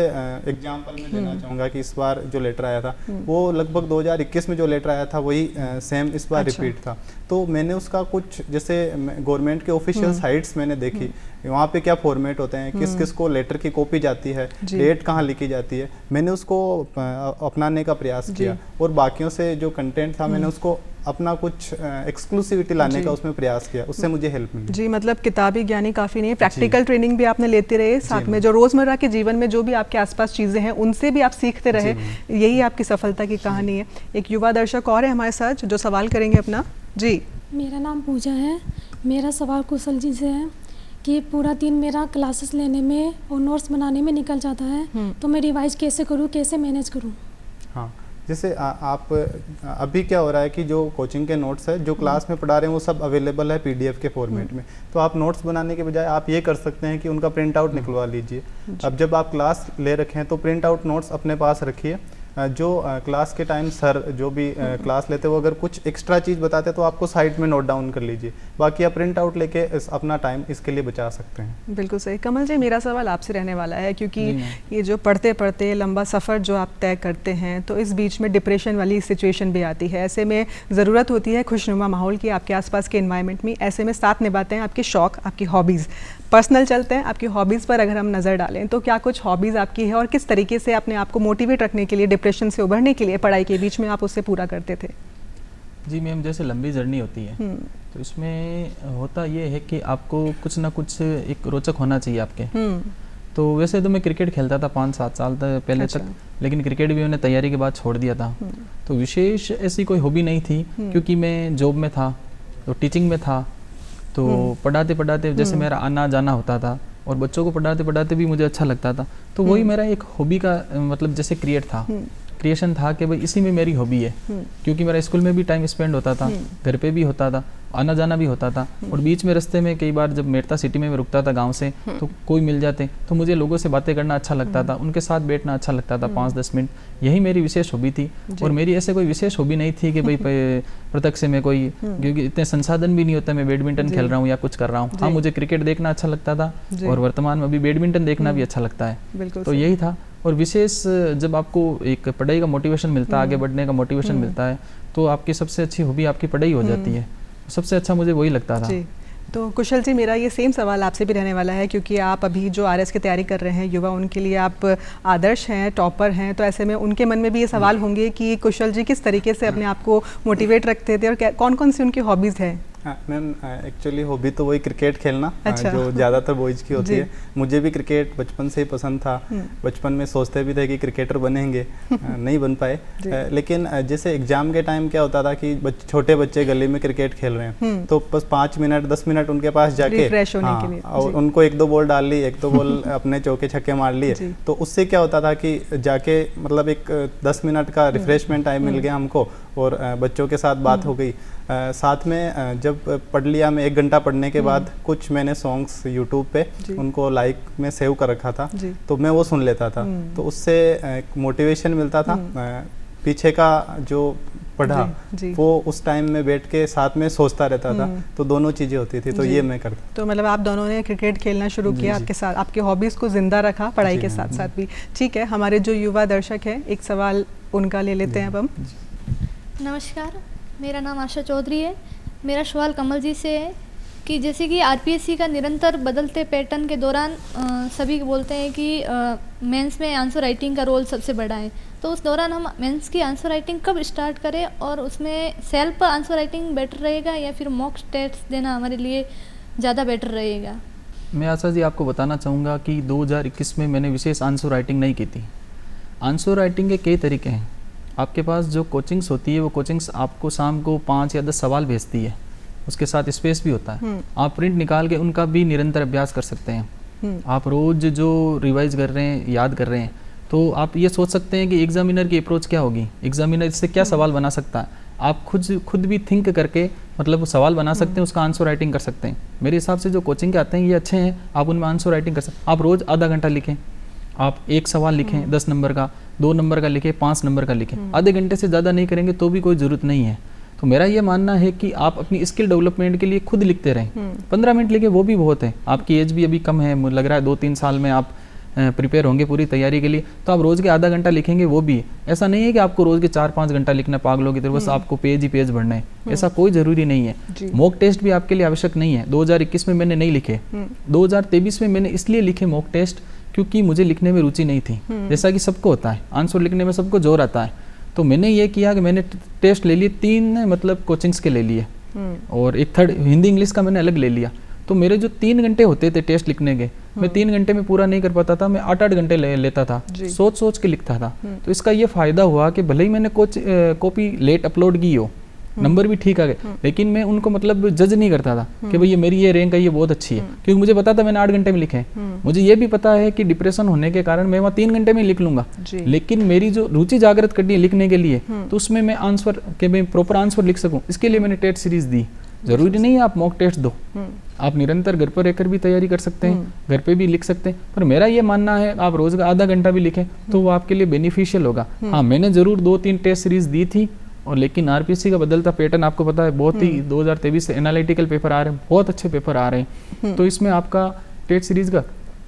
एग्जांपल मैं देना चाहूँगा कि इस बार जो लेटर आया था वो लगभग 2021 में जो लेटर आया था वही सेम इस बार रिपीट था। तो मैंने उसका कुछ जैसे गवर्नमेंट के ऑफिशियल साइट्स मैंने देखी, वहाँ पे क्या फॉर्मेट होते हैं, किस किस को लेटर की कॉपी जाती है, डेट कहाँ लिखी जाती है, मैंने उसको अपनाने का प्रयास किया और बाकियों से जो कंटेंट था मैंने उसको अपना कुछ एक्सक्लूसिविटी लाने का उसमें प्रयास किया, उससे मुझे हेल्प मिली। जी, मतलब किताबी ज्ञानी काफ़ी नहीं, प्रैक्टिकल ट्रेनिंग भी आपने लेते रहे, साथ में जो रोज़मर्रा के जीवन में जो भी आपके आसपास चीज़ें हैं उनसे भी आप सीखते रहे, यही आपकी सफलता की कहानी है। एक युवा दर्शक और है हमारे साथ जो सवाल करेंगे अपना। जी, मेरा नाम पूजा है। मेरा सवाल कुशल जी से है कि पूरा दिन मेरा क्लासेस लेने में और नोट्स बनाने में निकल जाता है, तो मैं रिवाइज कैसे करूँ, कैसे मैनेज करूँ? हाँ, जैसे आप अभी क्या हो रहा है कि जो कोचिंग के नोट्स है जो क्लास में पढ़ा रहे हैं वो सब अवेलेबल है पीडीएफ के फॉर्मेट में। तो आप नोट्स बनाने के बजाय आप ये कर सकते हैं कि उनका प्रिंट आउट निकलवा लीजिए। अब जब आप क्लास ले रखे हैं तो प्रिंट आउट नोट्स अपने पास रखिए। जो क्लास के टाइम सर जो भी क्लास लेते वो अगर कुछ एक्स्ट्रा चीज़ बताते तो आपको साइड में नोट डाउन कर लीजिए, बाकी आप प्रिंट आउट लेके अपना टाइम इसके लिए बचा सकते हैं। बिल्कुल सही। कमल जी, मेरा सवाल आपसे रहने वाला है क्योंकि ये जो पढ़ते पढ़ते लंबा सफ़र जो आप तय करते हैं तो इस बीच में डिप्रेशन वाली सिचुएशन भी आती है। ऐसे में ज़रूरत होती है खुशनुमा माहौल की आपके आसपास के एनवायरनमेंट में। ऐसे में साथ निभाते हैं आपके शौक़, आपकी हॉबीज़। पर्सनल चलते हैं, आपकी हॉबीज़ पर अगर हम नज़र डालें तो क्या कुछ हॉबीज़ आपकी है और किस तरीके से अपने आप को मोटिवेट रखने के लिए, डिप्रेशन से उभरने के लिए पढ़ाई के बीच में आप उससे पूरा करते थे? जी मैम, जैसे लंबी जर्नी होती है तो इसमें होता ये है कि आपको कुछ ना कुछ एक रोचक होना चाहिए आपके। तो वैसे तो मैं क्रिकेट खेलता था 5-7 साल तक पहले तक, लेकिन क्रिकेट भी मैंने तैयारी के बाद छोड़ दिया था। तो विशेष ऐसी कोई हॉबी नहीं थी क्योंकि मैं जॉब में था, तो टीचिंग में था, तो पढ़ाते पढ़ाते जैसे मेरा आना जाना होता था और बच्चों को पढ़ाते पढ़ाते भी मुझे अच्छा लगता था। तो वही मेरा एक हॉबी का मतलब जैसे क्रिएशन था कि भाई इसी में मेरी हॉबी है, क्योंकि मेरा स्कूल में भी टाइम स्पेंड होता था, घर पे भी होता था, आना जाना भी होता था। और बीच में रास्ते में कई बार जब मेरता सिटी में मैं रुकता था गांव से, तो कोई मिल जाते तो मुझे लोगों से बातें करना अच्छा लगता था, उनके साथ बैठना अच्छा लगता था 5-10 मिनट, यही मेरी विशेष हॉबी थी। और मेरी ऐसे कोई विशेष हॉबी नहीं थी कि भाई प्रत्यक्ष से मैं कोई, क्योंकि इतने संसाधन भी नहीं होता मैं बैडमिंटन खेल रहा हूँ या कुछ कर रहा हूँ। हाँ, मुझे क्रिकेट देखना अच्छा लगता था और वर्तमान में अभी बैडमिंटन देखना भी अच्छा लगता है। तो यही था। और विशेष जब आपको एक पढ़ाई का मोटिवेशन मिलता है, आगे बढ़ने का मोटिवेशन मिलता है, तो आपकी सबसे अच्छी हॉबी आपकी पढ़ाई हो जाती है। सबसे अच्छा मुझे वही लगता था। तो कुशल जी, मेरा ये सेम सवाल आपसे भी रहने वाला है क्योंकि आप अभी जो आरएस की तैयारी कर रहे हैं युवा, उनके लिए आप आदर्श हैं, टॉपर हैं, तो ऐसे में उनके मन में भी ये सवाल होंगे कि कुशल जी किस तरीके से अपने आप को मोटिवेट रखते थे और कौन कौन सी उनकी हॉबीज़ है? मैम, एक्चुअली हॉबी तो वही क्रिकेट खेलना, जो ज़्यादातर बॉयज़ की होती है। मुझे भी क्रिकेट बचपन से ही पसंद था। बचपन में सोचते भी थे कि क्रिकेटर बनेंगे, नहीं बन पाए। लेकिन जैसे एग्जाम के टाइम क्या होता था कि छोटे बच्चे गली में क्रिकेट खेल रहे हैं तो बस 5 मिनट 10 मिनट उनके पास जाके और उनको 1-2 बॉल डाल ली, 1-2 बॉल अपने चौके छक्के मार लिए, तो उससे क्या होता था कि जाके मतलब एक 10 मिनट का रिफ्रेशमेंट टाइम मिल गया हमको और बच्चों के साथ बात हो गई। साथ में जब पढ़ लिया मैं 1 घंटा पढ़ने के बाद कुछ मैंने सॉन्ग्स यूट्यूब पे उनको लाइक में सेव कर रखा था, तो मैं वो सुन लेता था, तो उससे एक मोटिवेशन मिलता था। पीछे का जो पढ़ा वो उस टाइम में बैठ के साथ में सोचता रहता था, तो दोनों चीज़ें होती थी। तो ये मैं करता। तो मतलब आप दोनों ने क्रिकेट खेलना शुरू किया, आपके साथ आपके हॉबीज़ को जिंदा रखा पढ़ाई के साथ साथ भी। ठीक है, हमारे जो युवा दर्शक हैं एक सवाल उनका ले लेते हैं अब हम। नमस्कार, मेरा नाम आशा चौधरी है। मेरा सवाल कमल जी से है कि जैसे कि आरपीएससी का निरंतर बदलते पैटर्न के दौरान सभी बोलते हैं कि मेंस में आंसर राइटिंग का रोल सबसे बड़ा है, तो उस दौरान हम मेंस की आंसर राइटिंग कब स्टार्ट करें और उसमें सेल्फ आंसर राइटिंग बेटर रहेगा या फिर मॉक टेस्ट देना हमारे लिए ज़्यादा बेटर रहेगा? मैं आशा जी आपको बताना चाहूँगा कि 2021 में मैंने विशेष आंसर राइटिंग नहीं की थी। आंसर राइटिंग के कई तरीके हैं। आपके पास जो कोचिंग्स होती है वो कोचिंग्स आपको शाम को 5 या 10 सवाल भेजती है, उसके साथ स्पेस भी होता है। आप प्रिंट निकाल के उनका भी निरंतर अभ्यास कर सकते हैं। आप रोज जो रिवाइज कर रहे हैं, याद कर रहे हैं, तो आप ये सोच सकते हैं कि एग्जामिनर की अप्रोच क्या होगी, एग्जामिनर इससे क्या सवाल बना सकता है। आप खुद भी थिंक करके मतलब वो सवाल बना सकते हैं, उसका आंसर राइटिंग कर सकते हैं। मेरे हिसाब से जो कोचिंग के आते हैं ये अच्छे हैं, आप उनमें आंसर राइटिंग कर सकते हैं। आप रोज़ आधा घंटा लिखें, आप एक सवाल लिखें 10 नंबर का, 2 नंबर का लिखें, 5 नंबर का लिखें। आधे घंटे से ज़्यादा नहीं करेंगे तो भी कोई ज़रूरत नहीं है। तो मेरा ये मानना है कि आप अपनी स्किल डेवलपमेंट के लिए खुद लिखते रहें। 15 मिनट लिखे वो भी बहुत है। आपकी एज भी अभी कम है, मुझे लग रहा है 2-3 साल में आप प्रिपेयर होंगे पूरी तैयारी के लिए, तो आप रोज़ के आधा घंटा लिखेंगे वो भी है। ऐसा नहीं है कि आपको रोज़ के 4-5 घंटा लिखना पागलों की तरह, बस आपको पेज ही पेज भरना है, ऐसा कोई ज़रूरी नहीं है। मॉक टेस्ट भी आपके लिए आवश्यक नहीं है। 2021 में मैंने नहीं लिखे, 2023 में मैंने इसलिए लिखे मॉक टेस्ट क्योंकि मुझे लिखने में रुचि नहीं थी। जैसा कि सबको होता है, आंसर लिखने में सबको जोर आता है। तो मैंने ये किया कि मैंने टेस्ट ले लिए 3 मतलब कोचिंग्स के ले लिए, और एक थर्ड हिंदी इंग्लिश का मैंने अलग ले लिया। तो मेरे जो 3 घंटे होते थे टेस्ट लिखने के, मैं 3 घंटे में पूरा नहीं कर पाता था, मैं 8-8 घंटे लेता था, सोच के लिखता था। तो इसका ये फायदा हुआ कि भले ही मैंने कॉपी लेट अपलोड की हो, नंबर भी ठीक आ गए, लेकिन मैं उनको मतलब जज नहीं करता था कि भाई ये मेरी ये रैंक है, ये बहुत अच्छी है, क्योंकि मुझे पता था मैंने 8 घंटे में लिखे हैं। मुझे ये भी पता है कि डिप्रेशन होने के कारण मैं वहाँ 3 घंटे में लिख लूंगा, लेकिन मेरी जो रुचि जागृत करनी है लिखने के लिए, तो उसमें मैं आंसर के मैं प्रॉपर आंसर लिख सकूँ, इसके लिए मैंने टेस्ट सीरीज दी। जरूरी नहीं है आप मॉक टेस्ट दो, आप निरंतर घर पर रहकर भी तैयारी कर सकते हैं, घर पे भी लिख सकते हैं। पर मेरा ये मानना है आप रोज का आधा घंटा भी लिखें तो वो आपके लिए बेनिफिशियल होगा। हाँ, मैंने जरूर 2-3 टेस्ट सीरीज दी थी, और लेकिन आरपीएससी का बदलता पैटर्न आपको पता है, बहुत ही 2023 से एनालिटिकल पेपर आ रहे हैं, बहुत अच्छे पेपर आ रहे हैं। तो इसमें आपका टेस्ट सीरीज का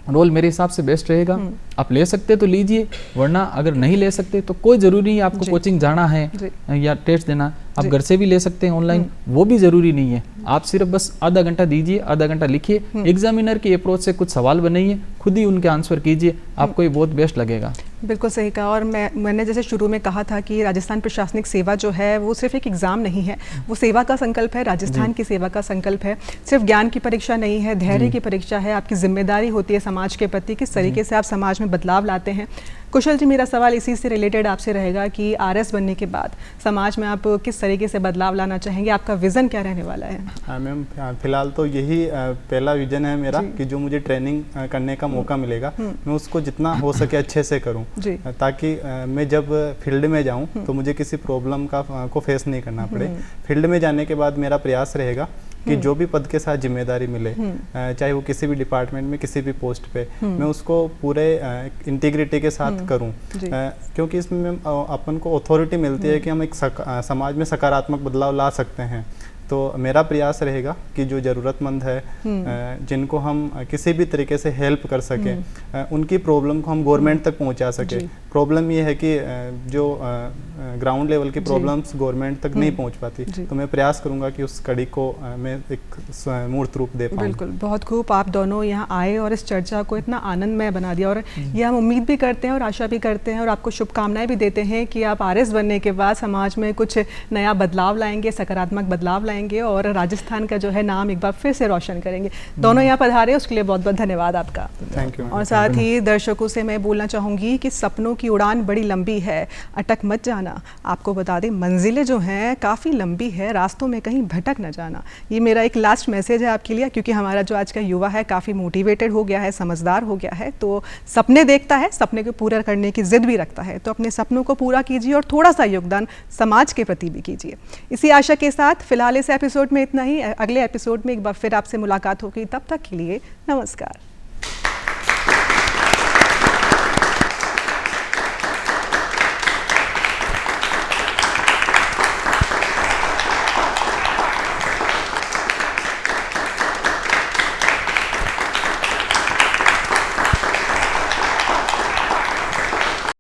रोल मेरे हिसाब से बेस्ट रहेगा। आप ले सकते तो लीजिए, वरना अगर नहीं ले सकते तो कोई ज़रूरी नहीं आपको कोचिंग जाना है या टेस्ट देना, आप घर से भी ले सकते हैं ऑनलाइन, वो भी ज़रूरी नहीं है। आप सिर्फ बस आधा घंटा दीजिए, आधा घंटा लिखिए, एग्जामिनर की अप्रोच से कुछ सवाल बनाइए, खुद ही उनके आंसर कीजिए, आपको ये बहुत बेस्ट लगेगा। बिल्कुल सही कहा। और मैंने जैसे शुरू में कहा था कि राजस्थान प्रशासनिक सेवा जो है वो सिर्फ एक एग्ज़ाम नहीं है, वो सेवा का संकल्प है, राजस्थान की सेवा का संकल्प है। सिर्फ ज्ञान की परीक्षा नहीं है, धैर्य की परीक्षा है, आपकी जिम्मेदारी होती है समाज के प्रति, किस तरीके से आप समाज में बदलाव लाते हैं। कुशल जी, मेरा सवाल इसी से रिलेटेड आपसे रहेगा कि आरएस बनने के बाद समाज में आप किस तरीके से बदलाव लाना चाहेंगे, आपका विज़न क्या रहने वाला है? मैम, फिलहाल तो यही पहला विजन है मेरा कि जो मुझे ट्रेनिंग करने का मौका मिलेगा मैं उसको जितना हो सके अच्छे से करूं, ताकि मैं जब फील्ड में जाऊं तो मुझे किसी प्रॉब्लम को फेस नहीं करना पड़े। फील्ड में जाने के बाद मेरा प्रयास रहेगा कि जो भी पद के साथ जिम्मेदारी मिले, चाहे वो किसी भी डिपार्टमेंट में किसी भी पोस्ट पे, मैं उसको पूरे इंटीग्रिटी के साथ करूं, क्योंकि इसमें अपन को अथॉरिटी मिलती है कि हम एक समाज में सकारात्मक बदलाव ला सकते हैं। तो मेरा प्रयास रहेगा कि जो ज़रूरतमंद है, जिनको हम किसी भी तरीके से हेल्प कर सकें, उनकी प्रॉब्लम को हम गवर्नमेंट तक पहुंचा सके। प्रॉब्लम ये है कि जो ग्राउंड लेवल की प्रॉब्लम्स गवर्नमेंट तक नहीं पहुंच पाती, तो मैं प्रयास करूंगा कि उस कड़ी को मैं एक मूर्त रूप दे पाऊँ। बिल्कुल, बहुत खूब, आप दोनों यहाँ आए और इस चर्चा को इतना आनंदमय बना दिया, और ये हम उम्मीद भी करते हैं और आशा भी करते हैं और आपको शुभकामनाएं भी देते हैं कि आप आरएस बनने के बाद समाज में कुछ नया बदलाव लाएंगे, सकारात्मक बदलाव लाएंगे और राजस्थान का जो है नाम एक बार फिर से रोशन करेंगे। दोनों यहाँ पधारे, उसके लिए बहुत बहुत धन्यवाद आपका। Thank you. और साथ ही दर्शकों से मैं बोलना चाहूँगी कि सपनों की उड़ान बड़ी लंबी है, अटक मत जाना। आपको बता दें मंजिलें जो हैं काफ़ी लंबी है, रास्तों में कहीं भटक न जाना। ये मेरा एक लास्ट मैसेज है आपके लिए, क्योंकि हमारा जो आज का युवा है काफ़ी मोटिवेटेड हो गया है, समझदार हो गया है, तो सपने देखता है, सपने को पूरा करने की जिद भी रखता है। तो अपने सपनों को पूरा कीजिए और थोड़ा सा योगदान समाज के प्रति भी कीजिए। इसी आशा के साथ फिलहाल इस एपिसोड में इतना ही। अगले एपिसोड में एक बार फिर आपसे मुलाकात होगी, तब तक के लिए नमस्कार।